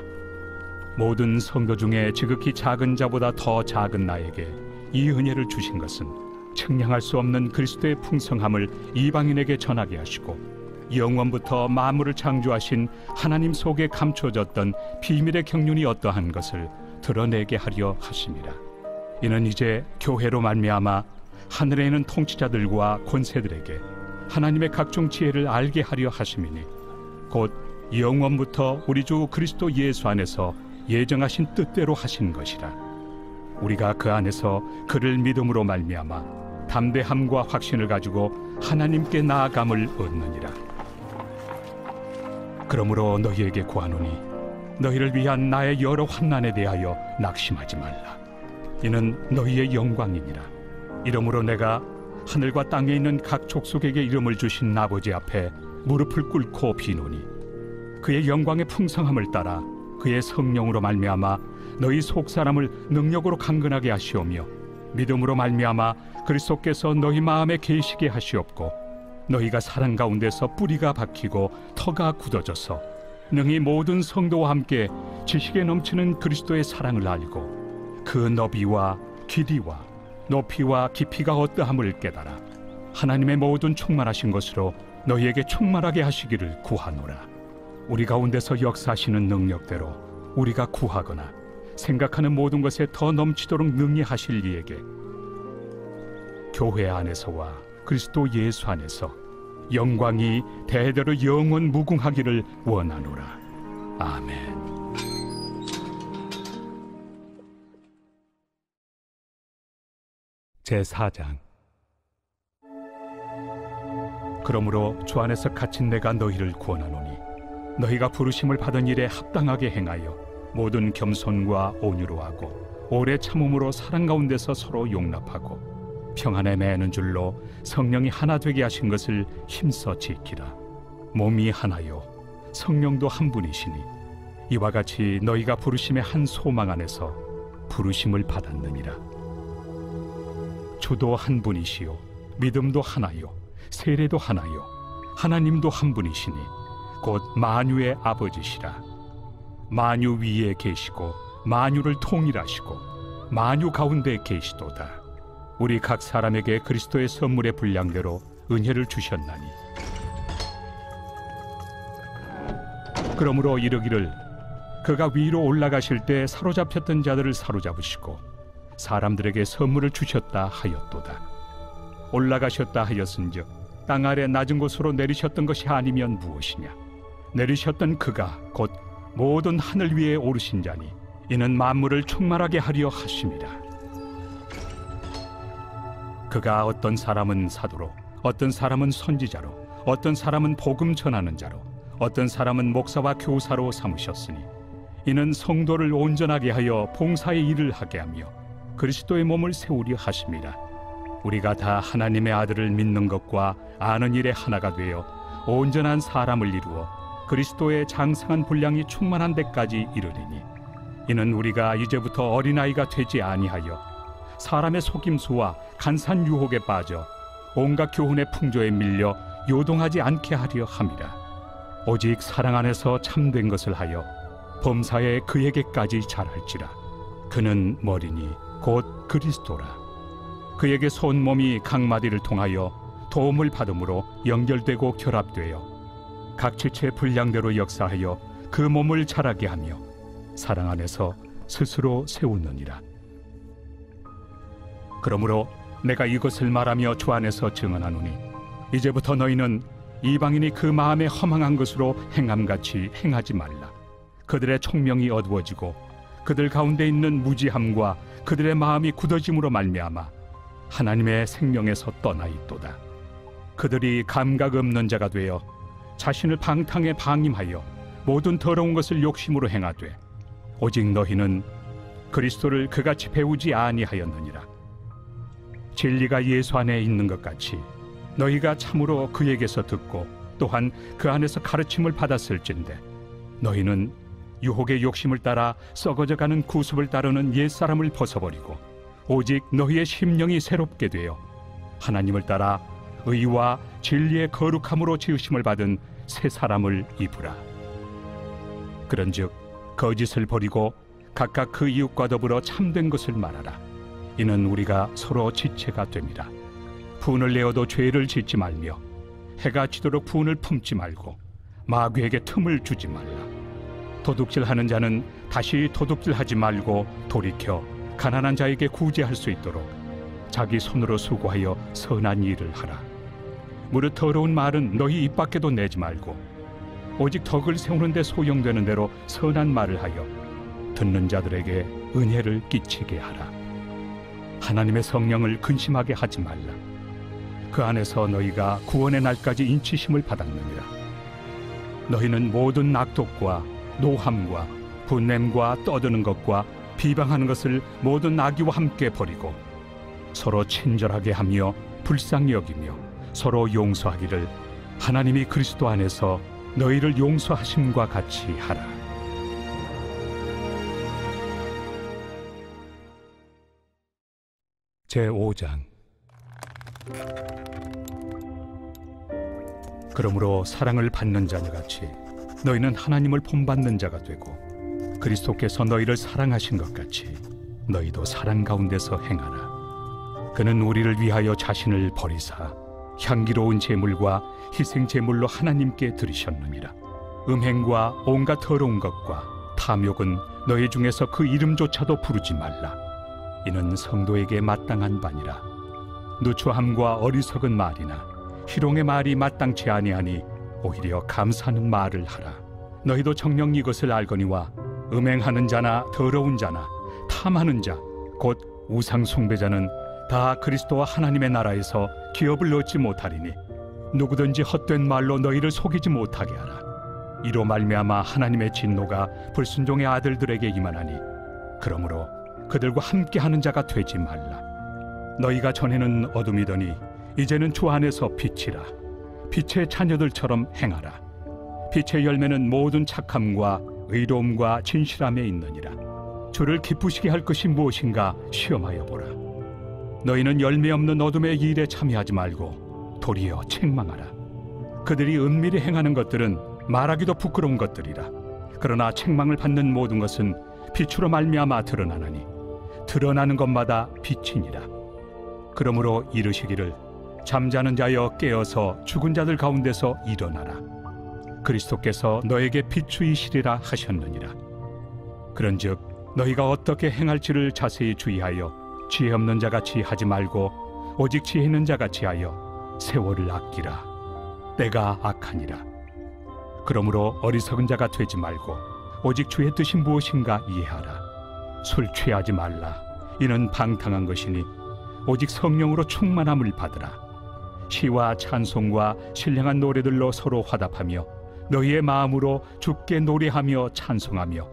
Speaker 1: 모든 성도 중에 지극히 작은 자보다 더 작은 나에게 이 은혜를 주신 것은 측량할 수 없는 그리스도의 풍성함을 이방인에게 전하게 하시고 영원부터 만물을 창조하신 하나님 속에 감춰졌던 비밀의 경륜이 어떠한 것을 드러내게 하려 하심이라. 이는 이제 교회로 말미암아 하늘에 있는 통치자들과 권세들에게 하나님의 각종 지혜를 알게 하려 하심이니 곧 영원부터 우리 주 그리스도 예수 안에서 예정하신 뜻대로 하신 것이라. 우리가 그 안에서 그를 믿음으로 말미암아 담대함과 확신을 가지고 하나님께 나아감을 얻느니라. 그러므로 너희에게 구하노니 너희를 위한 나의 여러 환난에 대하여 낙심하지 말라. 이는 너희의 영광이니라. 이러므로 내가 하늘과 땅에 있는 각 족속에게 이름을 주신 아버지 앞에 무릎을 꿇고 비노니 그의 영광의 풍성함을 따라 그의 성령으로 말미암아 너희 속 사람을 능력으로 강건하게 하시오며 믿음으로 말미암아 그리스도께서 너희 마음에 계시게 하시옵고 너희가 사랑 가운데서 뿌리가 박히고 터가 굳어져서 능히 모든 성도와 함께 지식에 넘치는 그리스도의 사랑을 알고 그 너비와 길이와 높이와 깊이가 어떠함을 깨달아 하나님의 모든 충만하신 것으로 너희에게 충만하게 하시기를 구하노라. 우리 가운데서 역사하시는 능력대로 우리가 구하거나 생각하는 모든 것에 더 넘치도록 능히 하실 이에게 교회 안에서와 그리스도 예수 안에서 영광이 대대로 영원 무궁하기를 원하노라. 아멘. 제4장. 그러므로 주 안에서 갇힌 내가 너희를 구원하노니 너희가 부르심을 받은 일에 합당하게 행하여 모든 겸손과 온유로 하고 오래 참음으로 사랑 가운데서 서로 용납하고 평안에 매는 줄로 성령이 하나 되게 하신 것을 힘써 지키라. 몸이 하나요 성령도 한 분이시니 이와 같이 너희가 부르심의 한 소망 안에서 부르심을 받았느니라. 주도 한 분이시요 믿음도 하나요 세례도 하나요 하나님도 한 분이시니 곧 만유의 아버지시라. 만유 위에 계시고 만유를 통일하시고 만유 가운데 계시도다. 우리 각 사람에게 그리스도의 선물의 분량대로 은혜를 주셨나니 그러므로 이르기를 그가 위로 올라가실 때 사로잡혔던 자들을 사로잡으시고 사람들에게 선물을 주셨다 하였도다. 올라가셨다 하였은즉 땅 아래 낮은 곳으로 내리셨던 것이 아니면 무엇이냐. 내리셨던 그가 곧 모든 하늘 위에 오르신 자니 이는 만물을 충만하게 하려 하심이라. 그가 어떤 사람은 사도로 어떤 사람은 선지자로 어떤 사람은 복음 전하는 자로 어떤 사람은 목사와 교사로 삼으셨으니 이는 성도를 온전하게 하여 봉사의 일을 하게 하며 그리스도의 몸을 세우려 하심이라. 우리가 다 하나님의 아들을 믿는 것과 아는 일에 하나가 되어 온전한 사람을 이루어 그리스도의 장성한 분량이 충만한 데까지 이르리니 이는 우리가 이제부터 어린아이가 되지 아니하여 사람의 속임수와 간산 유혹에 빠져 온갖 교훈의 풍조에 밀려 요동하지 않게 하려 함이라. 오직 사랑 안에서 참된 것을 하여 범사에 그에게까지 잘할지라. 그는 머리니 곧 그리스도라. 그에게 온 몸이 각 마디를 통하여 도움을 받음으로 연결되고 결합되어 각 지체의 분량대로 역사하여 그 몸을 자라게 하며 사랑 안에서 스스로 세우느니라. 그러므로 내가 이것을 말하며 주 안에서 증언하노니 이제부터 너희는 이방인이 그 마음에 허망한 것으로 행함같이 행하지 말라. 그들의 총명이 어두워지고 그들 가운데 있는 무지함과 그들의 마음이 굳어짐으로 말미암아 하나님의 생명에서 떠나 있도다. 그들이 감각 없는 자가 되어 자신을 방탕에 방임하여 모든 더러운 것을 욕심으로 행하되 오직 너희는 그리스도를 그같이 배우지 아니하였느니라. 진리가 예수 안에 있는 것 같이 너희가 참으로 그에게서 듣고 또한 그 안에서 가르침을 받았을진데 너희는 유혹의 욕심을 따라 썩어져가는 구습을 따르는 옛사람을 벗어버리고 오직 너희의 심령이 새롭게 되어 하나님을 따라 의와 진리의 거룩함으로 지으심을 받은 새 사람을 입으라. 그런즉 거짓을 버리고 각각 그 이웃과 더불어 참된 것을 말하라. 이는 우리가 서로 지체가 됨이라. 분을 내어도 죄를 짓지 말며 해가 지도록 분을 품지 말고 마귀에게 틈을 주지 말라. 도둑질하는 자는 다시 도둑질하지 말고 돌이켜 가난한 자에게 구제할 수 있도록 자기 손으로 수고하여 선한 일을 하라. 무릇 더러운 말은 너희 입 밖에도 내지 말고 오직 덕을 세우는 데 소용되는 대로 선한 말을 하여 듣는 자들에게 은혜를 끼치게 하라. 하나님의 성령을 근심하게 하지 말라. 그 안에서 너희가 구원의 날까지 인치심을 받았느니라. 너희는 모든 악독과 노함과 분냄과 떠드는 것과 비방하는 것을 모든 악의와 함께 버리고 서로 친절하게 하며 불쌍히 여기며 서로 용서하기를 하나님이 그리스도 안에서 너희를 용서하심과 같이 하라. 제5장. 그러므로 사랑을 받는 자녀같이 너희는 하나님을 본받는 자가 되고 그리스도께서 너희를 사랑하신 것 같이 너희도 사랑 가운데서 행하라. 그는 우리를 위하여 자신을 버리사 향기로운 제물과 희생 제물로 하나님께 드리셨느니라. 음행과 온갖 더러운 것과 탐욕은 너희 중에서 그 이름조차도 부르지 말라. 이는 성도에게 마땅한 바니라. 누추함과 어리석은 말이나 희롱의 말이 마땅치 아니하니 오히려 감사하는 말을 하라. 너희도 정녕 이것을 알거니와 음행하는 자나 더러운 자나 탐하는 자 곧 우상 숭배자는 다 그리스도와 하나님의 나라에서 기업을 얻지 못하리니 누구든지 헛된 말로 너희를 속이지 못하게 하라. 이로 말미암아 하나님의 진노가 불순종의 아들들에게 임하나니 그러므로 그들과 함께하는 자가 되지 말라. 너희가 전에는 어둠이더니 이제는 주 안에서 빛이라. 빛의 자녀들처럼 행하라. 빛의 열매는 모든 착함과 의로움과 진실함에 있느니라. 주를 기쁘시게 할 것이 무엇인가 시험하여 보라. 너희는 열매 없는 어둠의 일에 참여하지 말고 도리어 책망하라. 그들이 은밀히 행하는 것들은 말하기도 부끄러운 것들이라. 그러나 책망을 받는 모든 것은 빛으로 말미암아 드러나나니 드러나는 것마다 빛이니라. 그러므로 이르시기를 잠자는 자여 깨어서 죽은 자들 가운데서 일어나라. 그리스도께서 너에게 비추이시리라 하셨느니라. 그런즉 너희가 어떻게 행할지를 자세히 주의하여 지혜 없는 자같이 하지 말고 오직 지혜 있는 자같이 하여 세월을 아끼라. 때가 악하니라. 그러므로 어리석은 자가 되지 말고 오직 주의 뜻이 무엇인가 이해하라. 술 취하지 말라. 이는 방탕한 것이니 오직 성령으로 충만함을 받으라. 시와 찬송과 신령한 노래들로 서로 화답하며 너희의 마음으로 주께 노래하며 찬송하며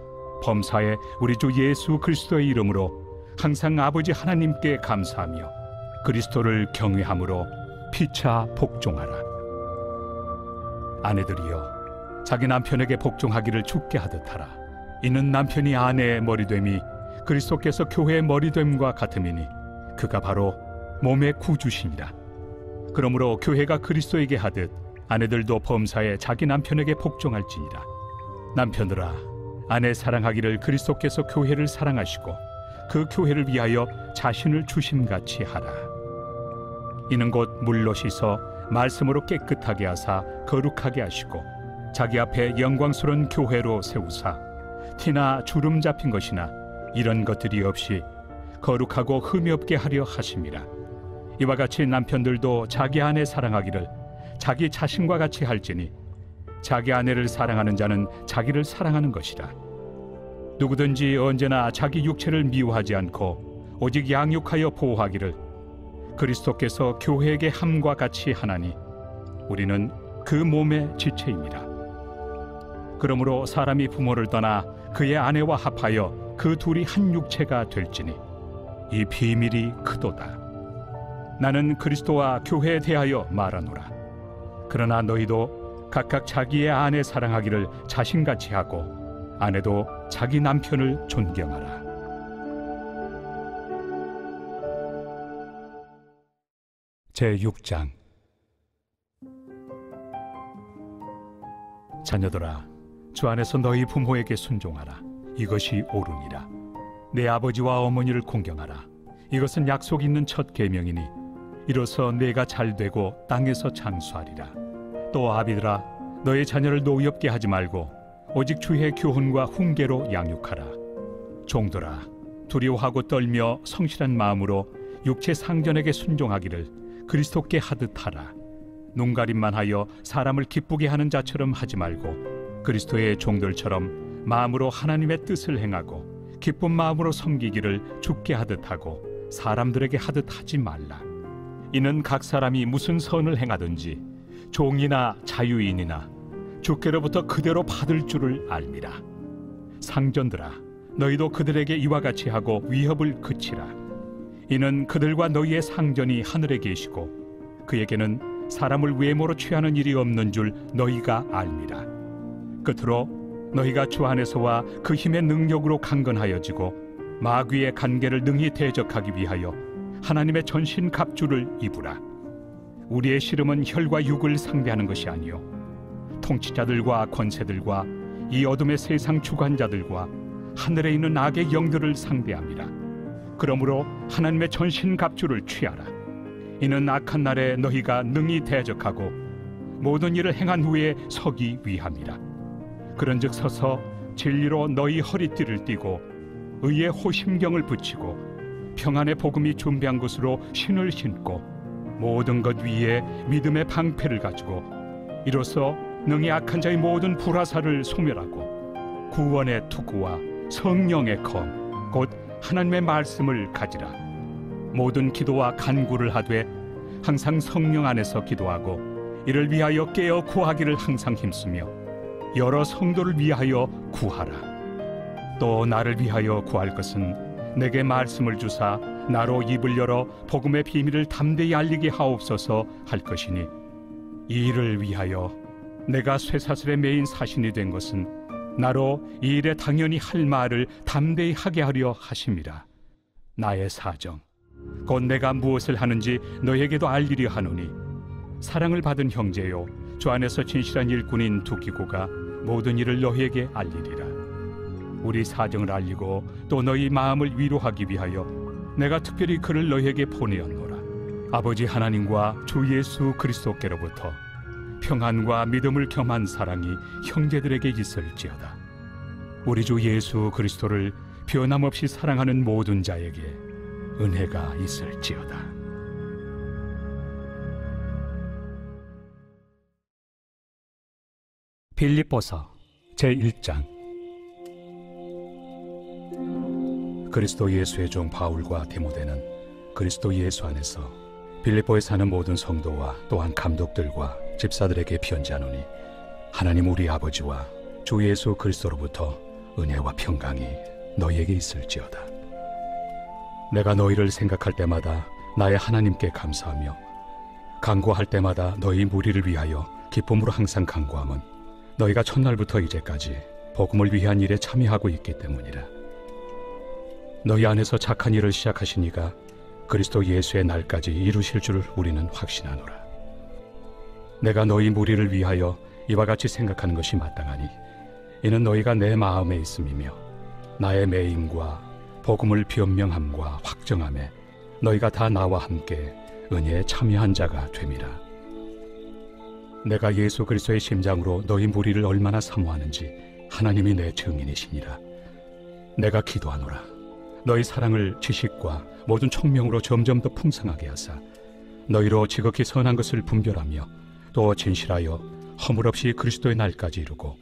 Speaker 1: 범사에 우리 주 예수 그리스도의 이름으로 항상 아버지 하나님께 감사하며 그리스도를 경외함으로 피차 복종하라. 아내들이여 자기 남편에게 복종하기를 주께 하듯 하라. 이는 남편이 아내의 머리됨이 그리스도께서 교회의 머리됨과 같음이니 그가 바로 몸의 구주시니라. 그러므로 교회가 그리스도에게 하듯 아내들도 범사에 자기 남편에게 복종할지니라. 남편들아 아내 사랑하기를 그리스도께서 교회를 사랑하시고 그 교회를 위하여 자신을 주심같이 하라. 이는 곧 물로 씻어 말씀으로 깨끗하게 하사 거룩하게 하시고 자기 앞에 영광스러운 교회로 세우사 티나 주름 잡힌 것이나 이런 것들이 없이 거룩하고 흠이 없게 하려 하심이라. 이와 같이 남편들도 자기 아내 사랑하기를 자기 자신과 같이 할지니 자기 아내를 사랑하는 자는 자기를 사랑하는 것이라. 누구든지 언제나 자기 육체를 미워하지 않고 오직 양육하여 보호하기를 그리스도께서 교회에게 함과 같이 하나니 우리는 그 몸의 지체입니다. 그러므로 사람이 부모를 떠나 그의 아내와 합하여 그 둘이 한 육체가 될지니 이 비밀이 크도다. 나는 그리스도와 교회에 대하여 말하노라. 그러나 너희도 각각 자기의 아내 사랑하기를 자신같이 하고 아내도 자기 남편을 존경하라. 제6장. 자녀들아, 주 안에서 너희 부모에게 순종하라. 이것이 옳으니라. 내 아버지와 어머니를 공경하라. 이것은 약속 있는 첫 계명이니 이로써 내가 잘되고 땅에서 장수하리라. 또 아비들아, 너의 자녀를 노엽게 하지 말고 오직 주의 교훈과 훈계로 양육하라. 종들아, 두려워하고 떨며 성실한 마음으로 육체 상전에게 순종하기를 그리스도께 하듯 하라. 눈가림만 하여 사람을 기쁘게 하는 자처럼 하지 말고 그리스도의 종들처럼 마음으로 하나님의 뜻을 행하고 기쁜 마음으로 섬기기를 주께 하듯 하고 사람들에게 하듯 하지 말라. 이는 각 사람이 무슨 선을 행하든지 종이나 자유인이나 주께로부터 그대로 받을 줄을 알미라. 상전들아, 너희도 그들에게 이와 같이 하고 위협을 그치라. 이는 그들과 너희의 상전이 하늘에 계시고 그에게는 사람을 외모로 취하는 일이 없는 줄 너희가 알미라. 끝으로 너희가 주 안에서와 그 힘의 능력으로 강건하여지고 마귀의 간계를 능히 대적하기 위하여 하나님의 전신 갑주를 입으라. 우리의 씨름은 혈과 육을 상대하는 것이 아니요 통치자들과 권세들과 이 어둠의 세상 주관자들과 하늘에 있는 악의 영들을 상대함이라. 그러므로 하나님의 전신갑주를 취하라. 이는 악한 날에 너희가 능히 대적하고 모든 일을 행한 후에 서기 위함이라. 그런즉 서서 진리로 너희 허리띠를 띠고 의의 호심경을 붙이고 평안의 복음이 준비한 것으로 신을 신고 모든 것 위에 믿음의 방패를 가지고 이로써 능히 악한 자의 모든 불화살을 소멸하고 구원의 투구와 성령의 검 곧 하나님의 말씀을 가지라. 모든 기도와 간구를 하되 항상 성령 안에서 기도하고 이를 위하여 깨어 구하기를 항상 힘쓰며 여러 성도를 위하여 구하라. 또 나를 위하여 구할 것은 내게 말씀을 주사 나로 입을 열어 복음의 비밀을 담대히 알리게 하옵소서 할 것이니 이 일을 위하여 내가 쇠사슬에 매인 사신이 된 것은 나로 이 일에 당연히 할 말을 담대히 하게 하려 하심이라. 나의 사정 곧 내가 무엇을 하는지 너에게도 알리려 하노니 사랑을 받은 형제요 주 안에서 진실한 일꾼인 두기고가 모든 일을 너희에게 알리리라. 우리 사정을 알리고 또 너희 마음을 위로하기 위하여 내가 특별히 그를 너희에게 보내었노라. 아버지 하나님과 주 예수 그리스도께로부터 평안과 믿음을 겸한 사랑이 형제들에게 있을지어다. 우리 주 예수 그리스도를 변함없이 사랑하는 모든 자에게 은혜가 있을지어다. 빌립보서 제1장. 그리스도 예수의 종 바울과 디모데는 그리스도 예수 안에서 빌립보에 사는 모든 성도와 또한 감독들과 집사들에게 편지하노니 하나님 우리 아버지와 주 예수 그리스도로부터 은혜와 평강이 너희에게 있을지어다. 내가 너희를 생각할 때마다 나의 하나님께 감사하며 간구할 때마다 너희 무리를 위하여 기쁨으로 항상 간구함은 너희가 첫날부터 이제까지 복음을 위한 일에 참여하고 있기 때문이라. 너희 안에서 착한 일을 시작하시니가 그리스도 예수의 날까지 이루실 줄 우리는 확신하노라. 내가 너희 무리를 위하여 이와 같이 생각하는 것이 마땅하니 이는 너희가 내 마음에 있음이며 나의 매임과 복음을 변명함과 확정함에 너희가 다 나와 함께 은혜에 참여한 자가 됨이라. 내가 예수 그리스도의 심장으로 너희 무리를 얼마나 사모하는지 하나님이 내 증인이시니라. 내가 기도하노라. 너희 사랑을 지식과 모든 총명으로 점점 더 풍성하게 하사 너희로 지극히 선한 것을 분별하며 또 진실하여 허물 없이 그리스도의 날까지 이루고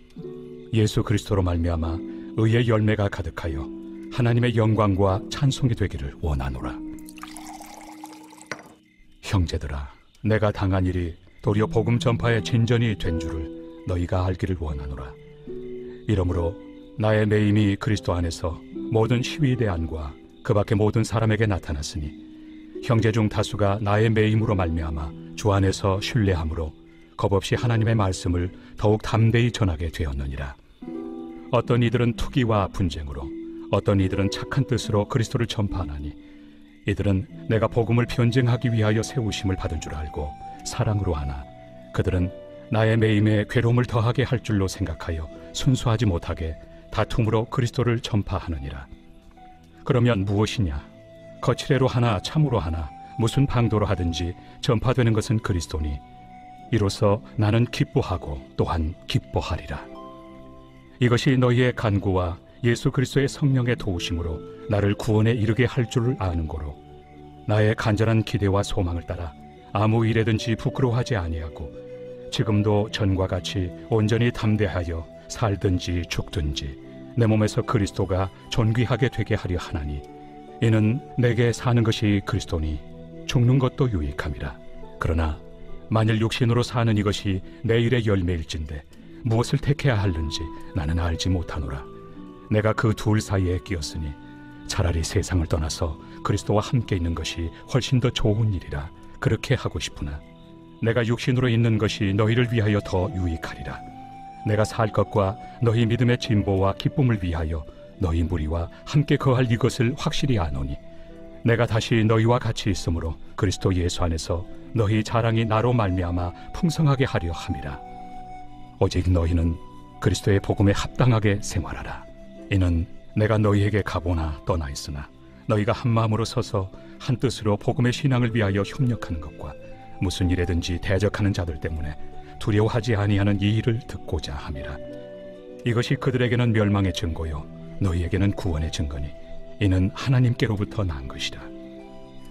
Speaker 1: 예수 그리스도로 말미암아 의의 열매가 가득하여 하나님의 영광과 찬송이 되기를 원하노라. 형제들아, 내가 당한 일이 도리어 복음 전파의 진전이 된 줄을 너희가 알기를 원하노라. 이러므로 나의 매임이 그리스도 안에서 모든 시위대안과 그 밖의 모든 사람에게 나타났으니 형제 중 다수가 나의 매임으로 말미암아 주 안에서 신뢰함으로 겁없이 하나님의 말씀을 더욱 담대히 전하게 되었느니라. 어떤 이들은 투기와 분쟁으로, 어떤 이들은 착한 뜻으로 그리스도를 전파하나니 이들은 내가 복음을 변증하기 위하여 세우심을 받은 줄 알고 사랑으로 하나 그들은 나의 매임에 괴로움을 더하게 할 줄로 생각하여 순수하지 못하게 다툼으로 그리스도를 전파하느니라. 그러면 무엇이냐? 거칠애로 하나 참으로 하나 무슨 방도로 하든지 전파되는 것은 그리스도니 이로써 나는 기뻐하고 또한 기뻐하리라. 이것이 너희의 간구와 예수 그리스도의 성령의 도우심으로 나를 구원에 이르게 할 줄을 아는 고로 나의 간절한 기대와 소망을 따라 아무 일에든지 부끄러워하지 아니하고 지금도 전과 같이 온전히 담대하여 살든지 죽든지 내 몸에서 그리스도가 존귀하게 되게 하려 하나니 이는 내게 사는 것이 그리스도니 죽는 것도 유익함이라. 그러나 만일 육신으로 사는 이것이 내 일의 열매일진데 무엇을 택해야 하는지 나는 알지 못하노라. 내가 그 둘 사이에 끼었으니 차라리 세상을 떠나서 그리스도와 함께 있는 것이 훨씬 더 좋은 일이라 그렇게 하고 싶으나 내가 육신으로 있는 것이 너희를 위하여 더 유익하리라. 내가 살 것과 너희 믿음의 진보와 기쁨을 위하여 너희 무리와 함께 거할 이것을 확실히 아노니 내가 다시 너희와 같이 있으므로 그리스도 예수 안에서 너희 자랑이 나로 말미암아 풍성하게 하려 함이라. 오직 너희는 그리스도의 복음에 합당하게 생활하라. 이는 내가 너희에게 가보나 떠나 있으나 너희가 한 마음으로 서서 한 뜻으로 복음의 신앙을 위하여 협력하는 것과 무슨 일에든지 대적하는 자들 때문에 두려워하지 아니하는 이 일을 듣고자 함이라. 이것이 그들에게는 멸망의 증거요 너희에게는 구원의 증거니 이는 하나님께로부터 난 것이라.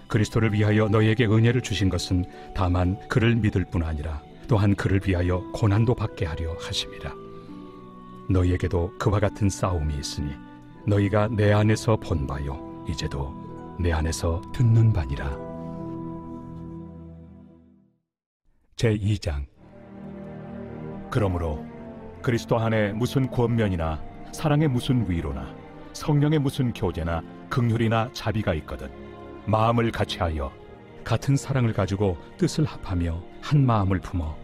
Speaker 1: 그리스도를 위하여 너희에게 은혜를 주신 것은 다만 그를 믿을 뿐 아니라 또한 그를 위하여 고난도 받게 하려 하심이라. 너희에게도 그와 같은 싸움이 있으니 너희가 내 안에서 본 바요 이제도 내 안에서 듣는 바니라. 제2장. 그러므로 그리스도 안에 무슨 권면이나 사랑의 무슨 위로나 성령의 무슨 교제나 긍휼이나 자비가 있거든 마음을 같이하여 같은 사랑을 가지고 뜻을 합하며 한 마음을 품어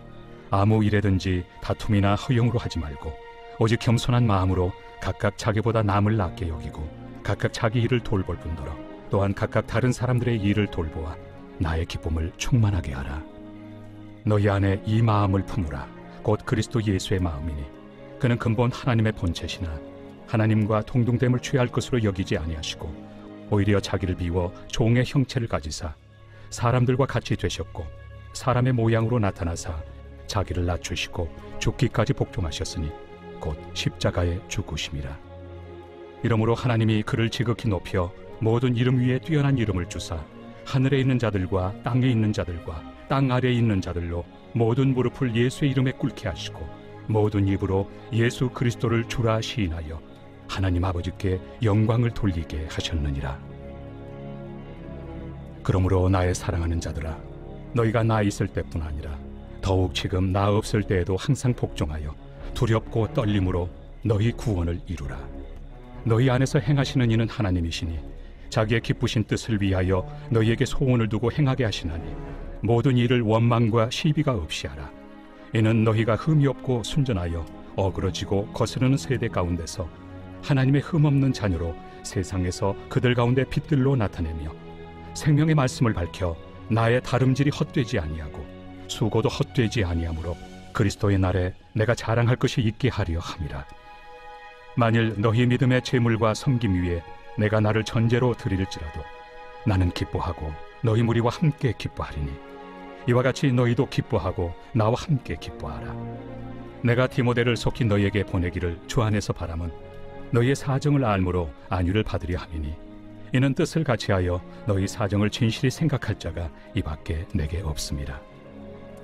Speaker 1: 아무 일에든지 다툼이나 허용으로 하지 말고 오직 겸손한 마음으로 각각 자기보다 남을 낫게 여기고 각각 자기 일을 돌볼 뿐더러 또한 각각 다른 사람들의 일을 돌보아 나의 기쁨을 충만하게 하라. 너희 안에 이 마음을 품으라. 곧 그리스도 예수의 마음이니 그는 근본 하나님의 본체시나 하나님과 동등됨을 취할 것으로 여기지 아니하시고 오히려 자기를 비워 종의 형체를 가지사 사람들과 같이 되셨고 사람의 모양으로 나타나사 자기를 낮추시고 죽기까지 복종하셨으니 곧 십자가에 죽으심이라. 이러므로 하나님이 그를 지극히 높여 모든 이름 위에 뛰어난 이름을 주사 하늘에 있는 자들과 땅에 있는 자들과 땅 아래에 있는 자들로 모든 무릎을 예수의 이름에 꿇게 하시고 모든 입으로 예수 그리스도를 주라 시인하여 하나님 아버지께 영광을 돌리게 하셨느니라. 그러므로 나의 사랑하는 자들아, 너희가 나 있을 때뿐 아니라 더욱 지금 나 없을 때에도 항상 복종하여 두렵고 떨림으로 너희 구원을 이루라. 너희 안에서 행하시는 이는 하나님이시니 자기의 기쁘신 뜻을 위하여 너희에게 소원을 두고 행하게 하시나니 모든 일을 원망과 시비가 없이 하라. 이는 너희가 흠이 없고 순전하여 어그러지고 거스르는 세대 가운데서 하나님의 흠없는 자녀로 세상에서 그들 가운데 빛들로 나타내며 생명의 말씀을 밝혀 나의 다름질이 헛되지 아니하고 수고도 헛되지 아니하므로 그리스도의 날에 내가 자랑할 것이 있게 하려 함이라. 만일 너희 믿음의 재물과 섬김 위에 내가 나를 전제로 드릴지라도 나는 기뻐하고 너희 무리와 함께 기뻐하리니 이와 같이 너희도 기뻐하고 나와 함께 기뻐하라. 내가 디모데를 속히 너희에게 보내기를 주 안에서 바람은 너희의 사정을 알므로 안위를 받으려 함이니 이는 뜻을 같이하여 너희 사정을 진실히 생각할 자가 이 밖에 내게 없습니다.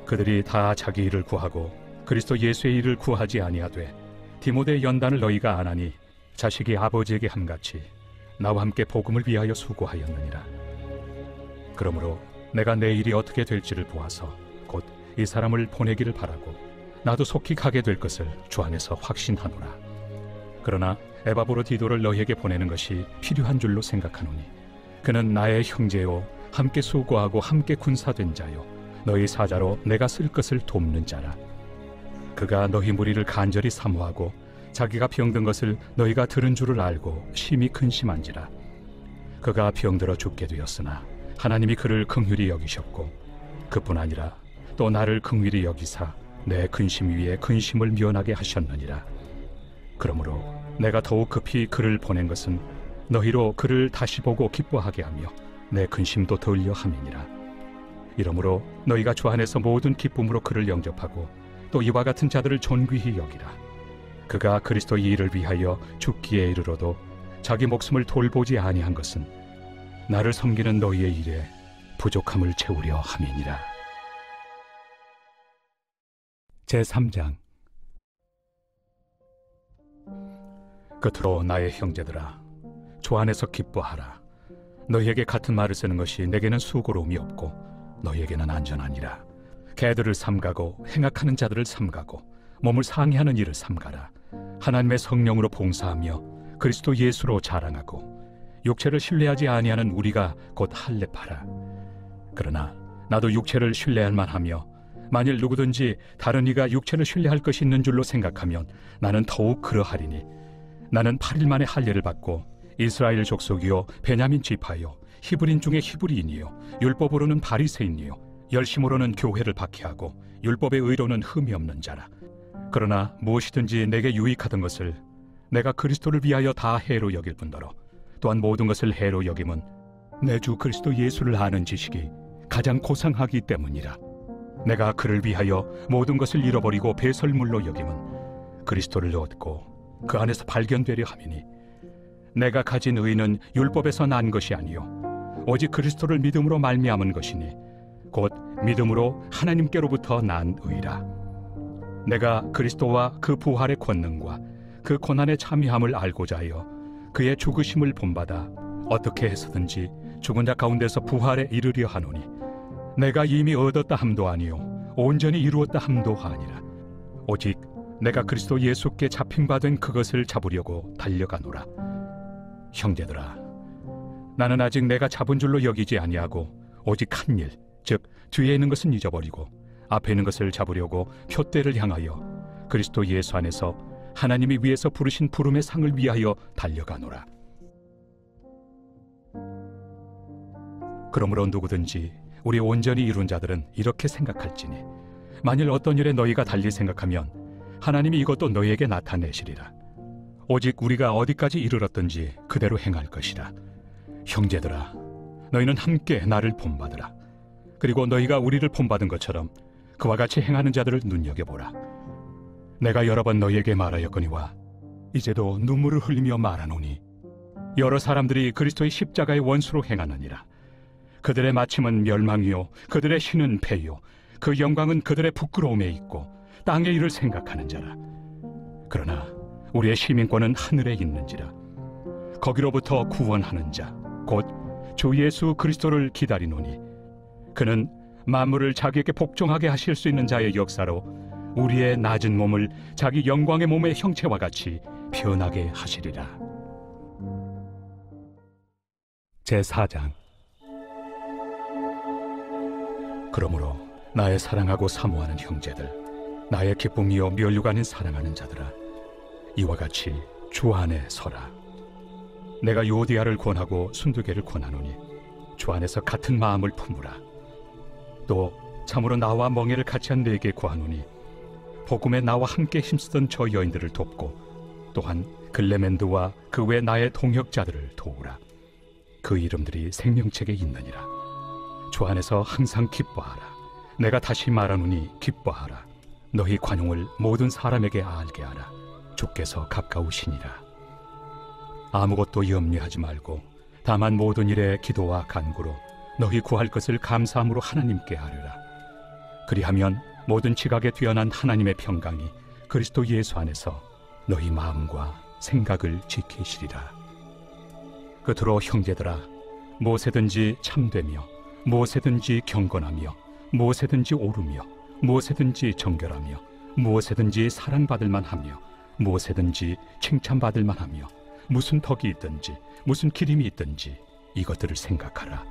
Speaker 1: 그들이 다 자기 일을 구하고 그리스도 예수의 일을 구하지 아니하되 디모데의 연단을 너희가 안 하니 자식이 아버지에게 함같이 나와 함께 복음을 위하여 수고하였느니라. 그러므로 내가 내 일이 어떻게 될지를 보아서 곧 이 사람을 보내기를 바라고 나도 속히 가게 될 것을 주 안에서 확신하노라. 그러나 에바브로디도를 너희에게 보내는 것이 필요한 줄로 생각하노니 그는 나의 형제요 함께 수고하고 함께 군사된 자요 너희 사자로 내가 쓸 것을 돕는 자라. 그가 너희 무리를 간절히 사모하고 자기가 병든 것을 너희가 들은 줄을 알고 심히 근심한지라. 그가 병들어 죽게 되었으나 하나님이 그를 긍휼히 여기셨고 그뿐 아니라 또 나를 긍휼히 여기사 내 근심 위에 근심을 면하게 하셨느니라. 그러므로 내가 더욱 급히 그를 보낸 것은 너희로 그를 다시 보고 기뻐하게 하며 내 근심도 덜려 함이니라. 이러므로 너희가 주 안에서 모든 기쁨으로 그를 영접하고 또 이와 같은 자들을 존귀히 여기라. 그가 그리스도의 일을 위하여 죽기에 이르러도 자기 목숨을 돌보지 아니한 것은 나를 섬기는 너희의 일에 부족함을 채우려 함이니라. 제3장. 끝으로 나의 형제들아, 주 안에서 기뻐하라. 너희에게 같은 말을 쓰는 것이 내게는 수고로움이 없고 너희에게는 안전하니라. 개들을 삼가고 행악하는 자들을 삼가고 몸을 상해하는 일을 삼가라. 하나님의 성령으로 봉사하며 그리스도 예수로 자랑하고 육체를 신뢰하지 아니하는 우리가 곧 할례파라. 그러나 나도 육체를 신뢰할 만하며 만일 누구든지 다른 이가 육체를 신뢰할 것이 있는 줄로 생각하면 나는 더욱 그러하리니 나는 8일 만에 할례를 받고 이스라엘 족속이요 베냐민 지파요 히브리인 중에 히브리인이요 율법으로는 바리새인이요 열심으로는 교회를 박해하고 율법의 의로는 흠이 없는 자라. 그러나 무엇이든지 내게 유익하던 것을 내가 그리스도를 위하여 다 해로 여길 뿐더러 또한 모든 것을 해로 여김은 내 주 그리스도 예수를 아는 지식이 가장 고상하기 때문이라. 내가 그를 위하여 모든 것을 잃어버리고 배설물로 여김은 그리스도를 얻고 그 안에서 발견되려 함이니, 내가 가진 의는 율법에서 난 것이 아니요 오직 그리스도를 믿음으로 말미암은 것이니 곧 믿음으로 하나님께로부터 난 의라. 내가 그리스도와 그 부활의 권능과 그 고난의 참여함을 알고자 하여 그의 죽으심을 본받아 어떻게 해서든지 죽은 자 가운데서 부활에 이르려 하노니, 내가 이미 얻었다 함도 아니요 온전히 이루었다 함도 아니라 오직 내가 그리스도 예수께 잡힌 바 된 그것을 잡으려고 달려가노라. 형제들아, 나는 아직 내가 잡은 줄로 여기지 아니하고 오직 한 일, 즉 뒤에 있는 것은 잊어버리고 앞에 있는 것을 잡으려고 표대를 향하여 그리스도 예수 안에서 하나님이 위에서 부르신 부름의 상을 위하여 달려가노라. 그러므로 누구든지 우리 온전히 이룬 자들은 이렇게 생각할지니, 만일 어떤 일에 너희가 달리 생각하면 하나님이 이것도 너희에게 나타내시리라. 오직 우리가 어디까지 이르렀든지 그대로 행할 것이라. 형제들아, 너희는 함께 나를 본받으라. 그리고 너희가 우리를 본받은 것처럼 그와 같이 행하는 자들을 눈여겨보라. 내가 여러 번 너희에게 말하였거니와 이제도 눈물을 흘리며 말하노니, 여러 사람들이 그리스도의 십자가의 원수로 행하느니라. 그들의 마침은 멸망이요 그들의 신은 패요 그 영광은 그들의 부끄러움에 있고 땅의 일을 생각하는 자라. 그러나 우리의 시민권은 하늘에 있는지라. 거기로부터 구원하는 자 곧 주 예수 그리스도를 기다리노니, 그는 만물을 자기에게 복종하게 하실 수 있는 자의 역사로 우리의 낮은 몸을 자기 영광의 몸의 형체와 같이 변하게 하시리라. 제4장. 그러므로 나의 사랑하고 사모하는 형제들, 나의 기쁨이요 면류가 아닌 사랑하는 자들아, 이와 같이 주 안에 서라. 내가 요디아를 권하고 순두개를 권하노니 주 안에서 같은 마음을 품으라. 또 참으로 나와 멍에를 같이 한 네게 구하노니, 복음에 나와 함께 힘쓰던 저 여인들을 돕고 또한 글레멘드와 그 외 나의 동역자들을 도우라. 그 이름들이 생명책에 있느니라. 주 안에서 항상 기뻐하라. 내가 다시 말하노니 기뻐하라. 너희 관용을 모든 사람에게 알게 하라. 주께서 가까우시니라. 아무것도 염려하지 말고 다만 모든 일에 기도와 간구로 너희 구할 것을 감사함으로 하나님께 아뢰라. 그리하면 모든 지각에 뛰어난 하나님의 평강이 그리스도 예수 안에서 너희 마음과 생각을 지키시리라. 끝으로 형제들아, 무엇에든지 참되며 무엇에든지 경건하며 무엇에든지 옳으며 무엇에든지 정결하며 무엇에든지 사랑받을 만하며 무엇에든지 칭찬받을 만하며 무슨 덕이 있든지 무슨 기림이 있든지 이것들을 생각하라.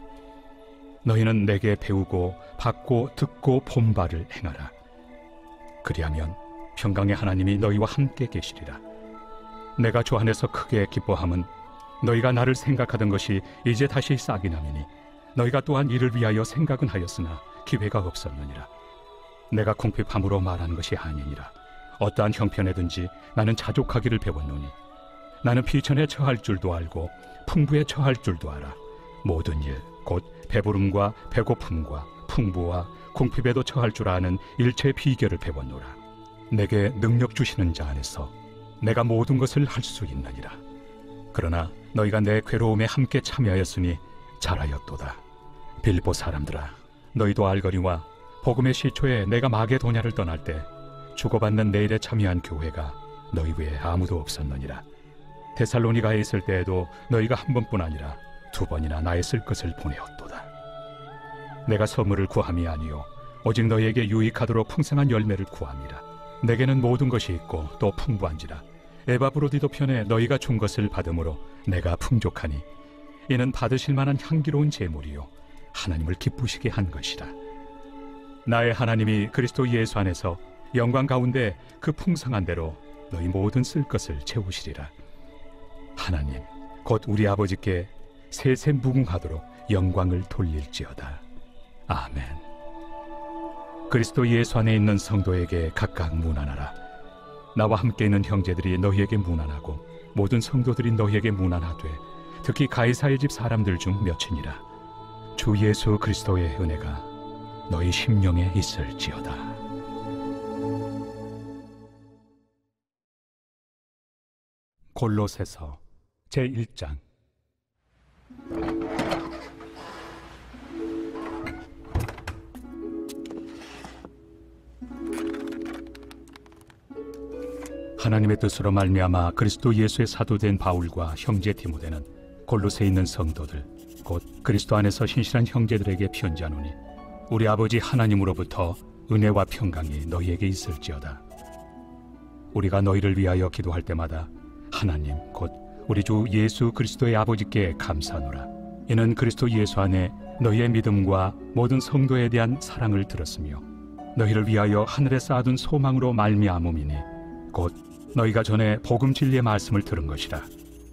Speaker 1: 너희는 내게 배우고 받고 듣고 본 바를 행하라. 그리하면 평강의 하나님이 너희와 함께 계시리라. 내가 주 안에서 크게 기뻐함은 너희가 나를 생각하던 것이 이제 다시 싹이 나미니, 너희가 또한 이를 위하여 생각은 하였으나 기회가 없었느니라. 내가 궁핍함으로 말하는 것이 아니니라. 어떠한 형편에든지 나는 자족하기를 배웠노니, 나는 비천에 처할 줄도 알고 풍부에 처할 줄도 알아. 모든 일 곧 배부름과 배고픔과 풍부와 궁핍에도 처할 줄 아는 일체의 비결을 배웠노라. 내게 능력 주시는 자 안에서 내가 모든 것을 할 수 있느니라. 그러나 너희가 내 괴로움에 함께 참여하였으니 잘하였도다. 빌립보 사람들아, 너희도 알거니와 복음의 시초에 내가 마게도냐를 떠날 때 주고받는 내 일에 참여한 교회가 너희 외에 아무도 없었느니라. 데살로니가에 있을 때에도 너희가 한 번뿐 아니라 두 번이나 나의 쓸 것을 보내었도다. 내가 선물을 구함이 아니요 오직 너희에게 유익하도록 풍성한 열매를 구함이라. 내게는 모든 것이 있고 또 풍부한지라. 에바브로디도 편에 너희가 준 것을 받음으로 내가 풍족하니, 이는 받으실 만한 향기로운 제물이요 하나님을 기쁘시게 한 것이라. 나의 하나님이 그리스도 예수 안에서 영광 가운데 그 풍성한 대로 너희 모든 쓸 것을 채우시리라. 하나님 곧 우리 아버지께 세세 무궁하도록 영광을 돌릴지어다. 아멘. 그리스도 예수 안에 있는 성도에게 각각 문안하라. 나와 함께 있는 형제들이 너희에게 문안하고 모든 성도들이 너희에게 문안하되 특히 가이사의 집 사람들 중 몇이니라. 주 예수 그리스도의 은혜가 너희 심령에 있을지어다. 골로새서 제1장. 하나님의 뜻으로 말미암아 그리스도 예수의 사도된 바울과 형제 디모데는 골로새에 있는 성도들 곧 그리스도 안에서 신실한 형제들에게 편지하노니 우리 아버지 하나님으로부터 은혜와 평강이 너희에게 있을지어다. 우리가 너희를 위하여 기도할 때마다 하나님 곧 우리 주 예수 그리스도의 아버지께 감사하노라. 이는 그리스도 예수 안에 너희의 믿음과 모든 성도에 대한 사랑을 들었으며 너희를 위하여 하늘에 쌓아둔 소망으로 말미암음이니 곧 너희가 전에 복음 진리의 말씀을 들은 것이라.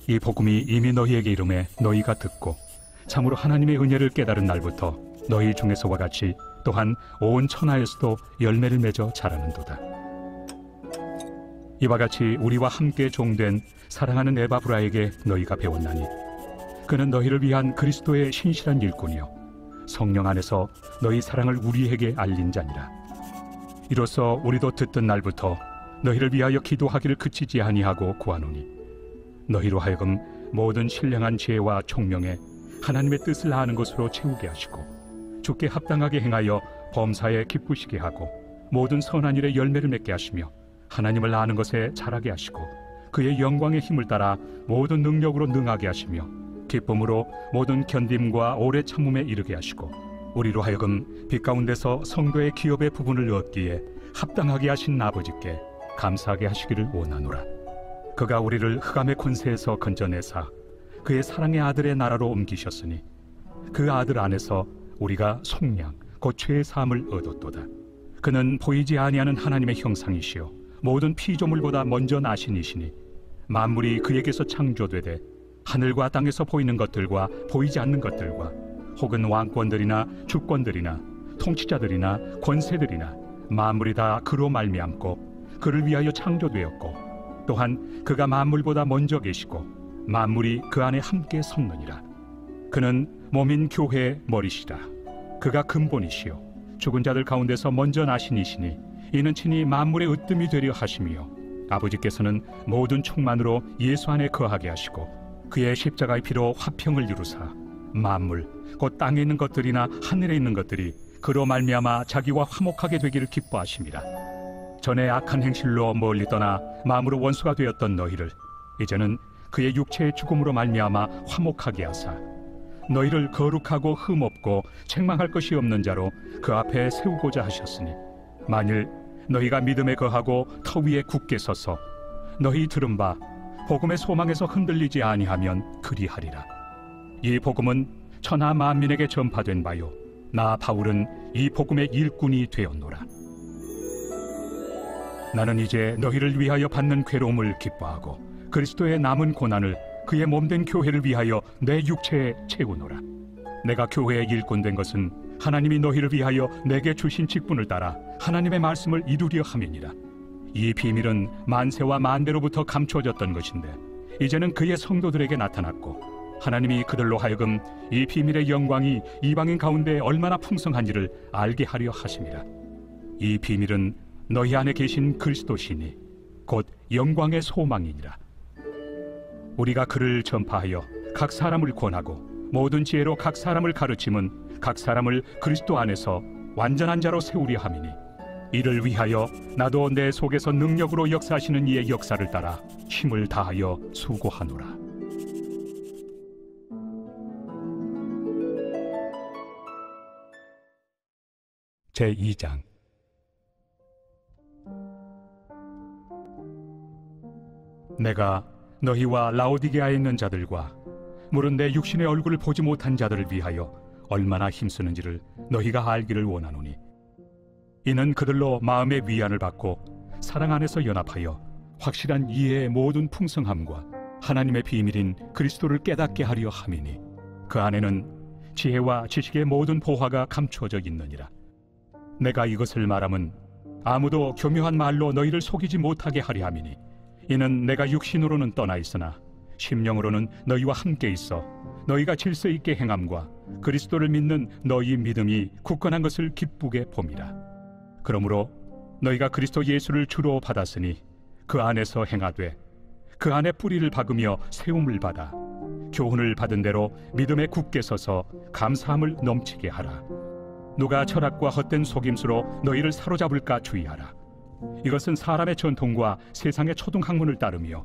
Speaker 1: 이 복음이 이미 너희에게 이름에 너희가 듣고 참으로 하나님의 은혜를 깨달은 날부터 너희 중에서와 같이 또한 온 천하에서도 열매를 맺어 자라는도다. 이와 같이 우리와 함께 종된 사랑하는 에바브라에게 너희가 배웠나니 그는 너희를 위한 그리스도의 신실한 일꾼이요 성령 안에서 너희 사랑을 우리에게 알린 자니라. 이로써 우리도 듣던 날부터 너희를 위하여 기도하기를 그치지 아니하고 구하노니 너희로 하여금 모든 신령한 지혜와 총명에 하나님의 뜻을 아는 것으로 채우게 하시고 주께 합당하게 행하여 범사에 기쁘시게 하고 모든 선한 일에 열매를 맺게 하시며 하나님을 아는 것에 자라게 하시고 그의 영광의 힘을 따라 모든 능력으로 능하게 하시며 기쁨으로 모든 견딤과 오래 참음에 이르게 하시고 우리로 하여금 빛 가운데서 성도의 기업의 부분을 얻기에 합당하게 하신 아버지께 감사하게 하시기를 원하노라. 그가 우리를 흑암의 권세에서 건져내사 그의 사랑의 아들의 나라로 옮기셨으니 그 아들 안에서 우리가 속량 곧 죄의 사함을 얻었도다. 그는 보이지 아니하는 하나님의 형상이시요 모든 피조물보다 먼저 나신 이시니 만물이 그에게서 창조되되 하늘과 땅에서 보이는 것들과 보이지 않는 것들과 혹은 왕권들이나 주권들이나 통치자들이나 권세들이나 만물이 다 그로 말미암고 그를 위하여 창조되었고 또한 그가 만물보다 먼저 계시고 만물이 그 안에 함께 섰느니라. 그는 몸인 교회의 머리시라. 그가 근본이시요 죽은 자들 가운데서 먼저 나신 이시니 이는 친히 만물의 으뜸이 되려 하심이요 아버지께서는 모든 충만으로 예수 안에 거하게 하시고 그의 십자가의 피로 화평을 이루사 만물 곧 땅에 있는 것들이나 하늘에 있는 것들이 그로 말미암아 자기와 화목하게 되기를 기뻐하심이라. 전에 악한 행실로 멀리 떠나 마음으로 원수가 되었던 너희를 이제는 그의 육체의 죽음으로 말미암아 화목하게 하사 너희를 거룩하고 흠없고 책망할 것이 없는 자로 그 앞에 세우고자 하셨으니 만일 너희가 믿음에 거하고 터 위에 굳게 서서 너희 들은 바 복음의 소망에서 흔들리지 아니하면 그리하리라. 이 복음은 천하 만민에게 전파된 바요 나 바울은 이 복음의 일꾼이 되었노라. 나는 이제 너희를 위하여 받는 괴로움을 기뻐하고 그리스도의 남은 고난을 그의 몸된 교회를 위하여 내 육체에 채우노라. 내가 교회의 일꾼 된 것은 하나님이 너희를 위하여 내게 주신 직분을 따라 하나님의 말씀을 이루려 함이니라. 이 비밀은 만세와 만대로부터 감추어졌던 것인데 이제는 그의 성도들에게 나타났고 하나님이 그들로 하여금 이 비밀의 영광이 이방인 가운데 얼마나 풍성한지를 알게 하려 하심이라. 이 비밀은 너희 안에 계신 그리스도시니 곧 영광의 소망이니라. 우리가 그를 전파하여 각 사람을 권하고 모든 지혜로 각 사람을 가르침은 각 사람을 그리스도 안에서 완전한 자로 세우려 함이니 이를 위하여 나도 내 속에서 능력으로 역사하시는 이의 역사를 따라 힘을 다하여 수고하노라. 제2장. 내가 너희와 라오디게아에 있는 자들과 물은 내 육신의 얼굴을 보지 못한 자들을 위하여 얼마나 힘쓰는지를 너희가 알기를 원하노니 이는 그들로 마음의 위안을 받고 사랑 안에서 연합하여 확실한 이해의 모든 풍성함과 하나님의 비밀인 그리스도를 깨닫게 하려 함이니 그 안에는 지혜와 지식의 모든 보화가 감추어져 있느니라. 내가 이것을 말함은 아무도 교묘한 말로 너희를 속이지 못하게 하려 함이니 이는 내가 육신으로는 떠나 있으나 심령으로는 너희와 함께 있어 너희가 질서 있게 행함과 그리스도를 믿는 너희 믿음이 굳건한 것을 기쁘게 봄이라. 그러므로 너희가 그리스도 예수를 주로 받았으니 그 안에서 행하되 그 안에 뿌리를 박으며 세움을 받아 교훈을 받은 대로 믿음에 굳게 서서 감사함을 넘치게 하라. 누가 철학과 헛된 속임수로 너희를 사로잡을까 주의하라. 이것은 사람의 전통과 세상의 초등학문을 따르며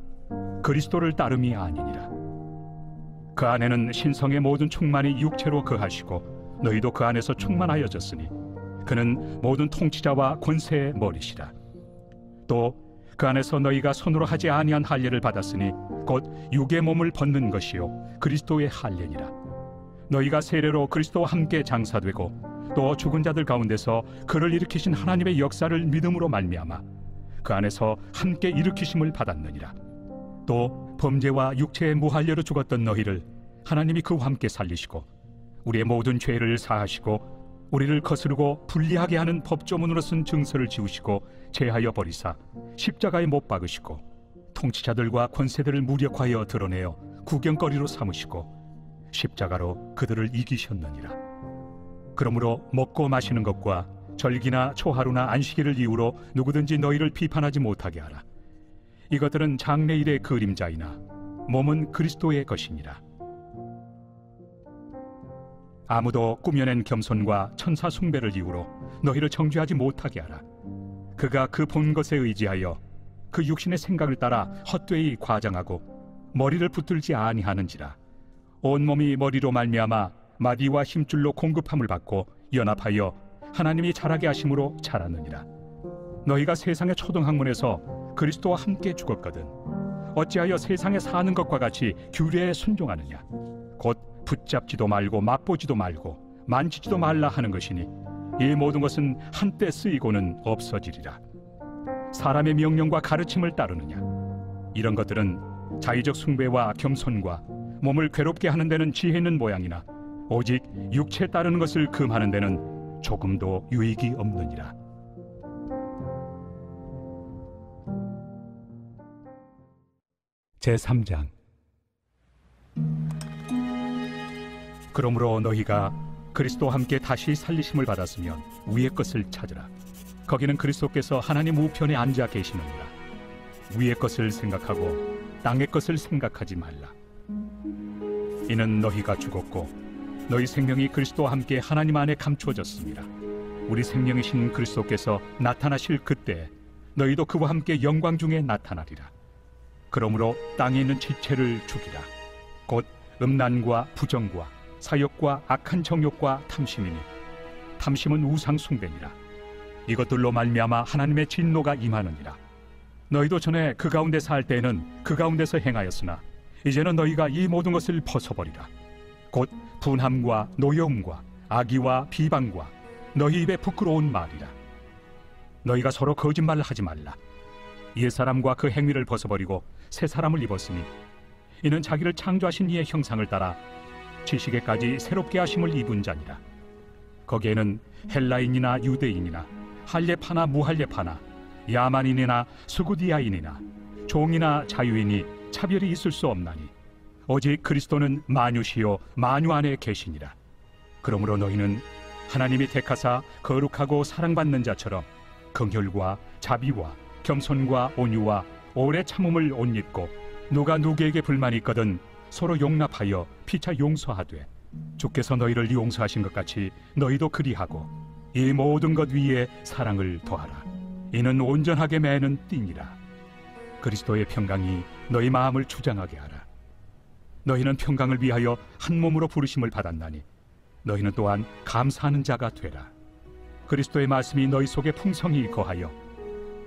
Speaker 1: 그리스도를 따름이 아니니라. 그 안에는 신성의 모든 충만이 육체로 거하시고 너희도 그 안에서 충만하여졌으니 그는 모든 통치자와 권세의 머리시라. 또 그 안에서 너희가 손으로 하지 아니한 할례를 받았으니 곧 육의 몸을 벗는 것이요 그리스도의 할례니라. 너희가 세례로 그리스도와 함께 장사되고 또 죽은 자들 가운데서 그를 일으키신 하나님의 역사를 믿음으로 말미암아 그 안에서 함께 일으키심을 받았느니라. 또 범죄와 육체의 무할례로 죽었던 너희를 하나님이 그와 함께 살리시고 우리의 모든 죄를 사하시고 우리를 거스르고 불리하게 하는 법조문으로 쓴 증서를 지우시고 제하여 버리사 십자가에 못 박으시고 통치자들과 권세들을 무력하여 드러내어 구경거리로 삼으시고 십자가로 그들을 이기셨느니라. 그러므로 먹고 마시는 것과 절기나 초하루나 안식일을 이유로 누구든지 너희를 비판하지 못하게 하라. 이것들은 장래일의 그림자이나 몸은 그리스도의 것이니라. 아무도 꾸며낸 겸손과 천사 숭배를 이유로 너희를 정죄하지 못하게 하라. 그가 그 본 것에 의지하여 그 육신의 생각을 따라 헛되이 과장하고 머리를 붙들지 아니하는지라. 온몸이 머리로 말미암아 마디와 힘줄로 공급함을 받고 연합하여 하나님이 자라게 하심으로 자라느니라. 너희가 세상의 초등학문에서 그리스도와 함께 죽었거든 어찌하여 세상에 사는 것과 같이 규례에 순종하느냐. 곧 붙잡지도 말고 맛보지도 말고 만지지도 말라 하는 것이니 이 모든 것은 한때 쓰이고는 없어지리라. 사람의 명령과 가르침을 따르느냐. 이런 것들은 자의적 숭배와 겸손과 몸을 괴롭게 하는 데는 지혜 있는 모양이나 오직 육체에 따르는 것을 금하는 데는 조금도 유익이 없느니라. 제3장. 그러므로 너희가 그리스도와 함께 다시 살리심을 받았으면 위의 것을 찾으라. 거기는 그리스도께서 하나님 우편에 앉아 계시느니라. 위의 것을 생각하고 땅의 것을 생각하지 말라. 이는 너희가 죽었고 너희 생명이 그리스도와 함께 하나님 안에 감추어졌습니다. 우리 생명이신 그리스도께서 나타나실 그때 너희도 그와 함께 영광 중에 나타나리라. 그러므로 땅에 있는 지체를 죽이라. 곧 음란과 부정과 사욕과 악한 정욕과 탐심이니 탐심은 우상 숭배니라. 이것들로 말미암아 하나님의 진노가 임하느니라. 너희도 전에 그 가운데 살 때에는 그 가운데서 행하였으나 이제는 너희가 이 모든 것을 벗어버리라. 곧 분함과 노여움과 악의와 비방과 너희 입에 부끄러운 말이라. 너희가 서로 거짓말을 하지 말라. 옛사람과 그 행위를 벗어버리고 새 사람을 입었으니 이는 자기를 창조하신 이의 형상을 따라 지식에까지 새롭게 하심을 입은 자니라. 거기에는 헬라인이나 유대인이나 할례파나 무할례파나 야만인이나 수구디아인이나 종이나 자유인이 차별이 있을 수 없나니 오직 그리스도는 만유시요 만유 안에 계시니라. 그러므로 너희는 하나님이 택하사 거룩하고 사랑받는 자처럼 긍휼과 자비와 겸손과 온유와 오래 참음을 옷 입고 누가 누구에게 불만이 있거든 서로 용납하여 피차 용서하되 주께서 너희를 용서하신 것 같이 너희도 그리하고 이 모든 것 위에 사랑을 더하라. 이는 온전하게 매는 띠니라. 그리스도의 평강이 너희 마음을 주장하게 하라. 너희는 평강을 위하여 한 몸으로 부르심을 받았나니 너희는 또한 감사하는 자가 되라. 그리스도의 말씀이 너희 속에 풍성히 거하여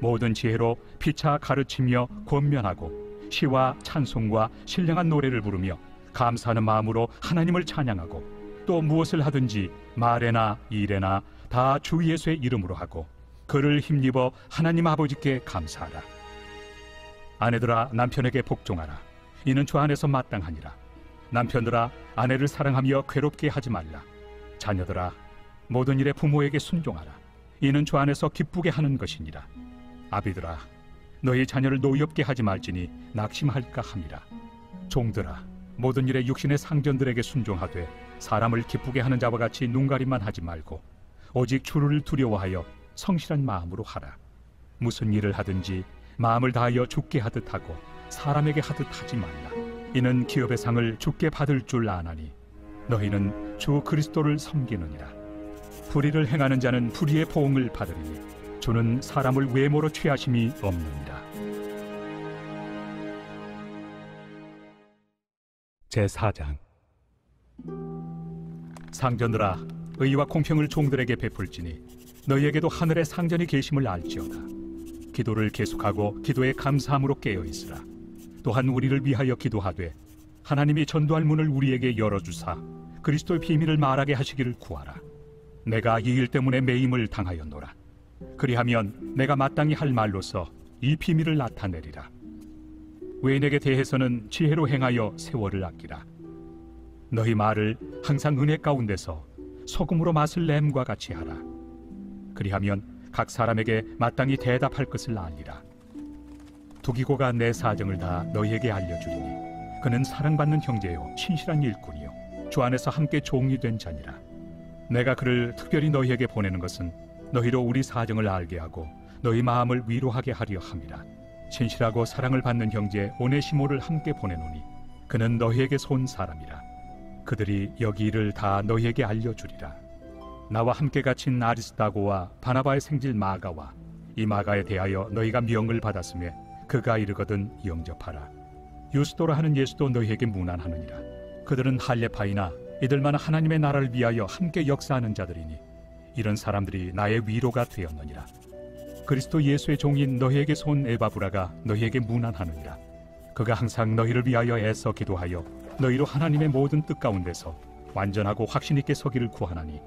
Speaker 1: 모든 지혜로 피차 가르치며 권면하고 시와 찬송과 신령한 노래를 부르며 감사하는 마음으로 하나님을 찬양하고 또 무엇을 하든지 말에나 일에나 다 주 예수의 이름으로 하고 그를 힘입어 하나님 아버지께 감사하라. 아내들아 남편에게 복종하라. 이는 주 안에서 마땅하니라. 남편들아 아내를 사랑하며 괴롭게 하지 말라. 자녀들아 모든 일에 부모에게 순종하라. 이는 주 안에서 기쁘게 하는 것이니라. 아비들아, 너희 자녀를 노엽게 하지 말지니 낙심할까 함이라. 종들아, 모든 일에 육신의 상전들에게 순종하되 사람을 기쁘게 하는 자와 같이 눈가림만 하지 말고 오직 주를 두려워하여 성실한 마음으로 하라. 무슨 일을 하든지 마음을 다하여 주께 하듯 하고 사람에게 하듯 하지 말라. 이는 기업의 상을 주께 받을 줄 아나니 너희는 주 그리스도를 섬기느니라. 불의를 행하는 자는 불의의 보응을 받으리니 주는 사람을 외모로 취하심이 없느니라. 제4장. 상전들아, 의와 공평을 종들에게 베풀지니 너희에게도 하늘의 상전이 계심을 알지어다. 기도를 계속하고 기도에 감사함으로 깨어있으라. 또한 우리를 위하여 기도하되 하나님이 전도할 문을 우리에게 열어주사 그리스도의 비밀을 말하게 하시기를 구하라. 내가 이 일 때문에 매임을 당하였노라. 그리하면 내가 마땅히 할 말로서 이 비밀을 나타내리라. 외인에게 대해서는 지혜로 행하여 세월을 아끼라. 너희 말을 항상 은혜 가운데서 소금으로 맛을 냄과 같이 하라. 그리하면 각 사람에게 마땅히 대답할 것을 알리라. 두기고가 내 사정을 다 너희에게 알려주리니 그는 사랑받는 형제요 신실한 일꾼이요 주 안에서 함께 종이 된 자니라. 내가 그를 특별히 너희에게 보내는 것은 너희로 우리 사정을 알게 하고 너희 마음을 위로하게 하려 함이라. 신실하고 사랑을 받는 형제 오네시모를 함께 보내노니 그는 너희에게서 온 사람이라. 그들이 여기 일을 다 너희에게 알려주리라. 나와 함께 갇힌 아리스다고와 바나바의 생질 마가와 이 마가에 대하여 너희가 명을 받았으며 그가 이르거든 영접하라. 유스도라 하는 예수도 너희에게 문안하느니라. 그들은 할례파이나 이들만 하나님의 나라를 위하여 함께 역사하는 자들이니 이런 사람들이 나의 위로가 되었느니라. 그리스도 예수의 종인 너희에게서 온 에바브라가 너희에게 문안하느니라. 그가 항상 너희를 위하여 애써 기도하여 너희로 하나님의 모든 뜻 가운데서 완전하고 확신 있게 서기를 구하나니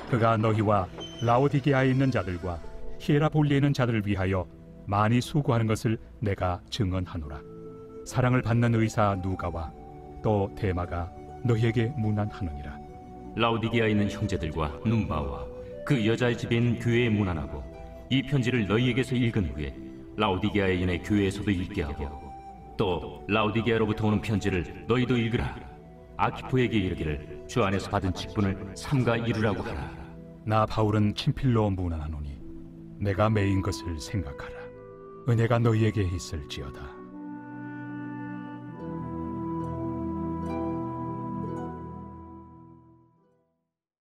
Speaker 1: 그가 너희와 라오디게아에 있는 자들과 히에라볼리에 있는 자들을 위하여 많이 수고하는 것을 내가 증언하노라. 사랑을 받는 의사 누가와 또 데마가 너희에게 문안하느니라.
Speaker 3: 라오디게아에 있는 형제들과 눈바와 그 여자의 집에 있는 교회에 문안하고 이 편지를 너희에게서 읽은 후에 라오디게아에 있는 교회에서도 읽게 하고 또 라오디게아로부터 오는 편지를 너희도 읽으라. 아키포에게 이르기를 주 안에서 받은 직분을 삼가 이루라고 하라.
Speaker 1: 나 바울은 친필로 문안하노니 내가 매인 것을 생각하라. 은혜가 너희에게 있을지어다.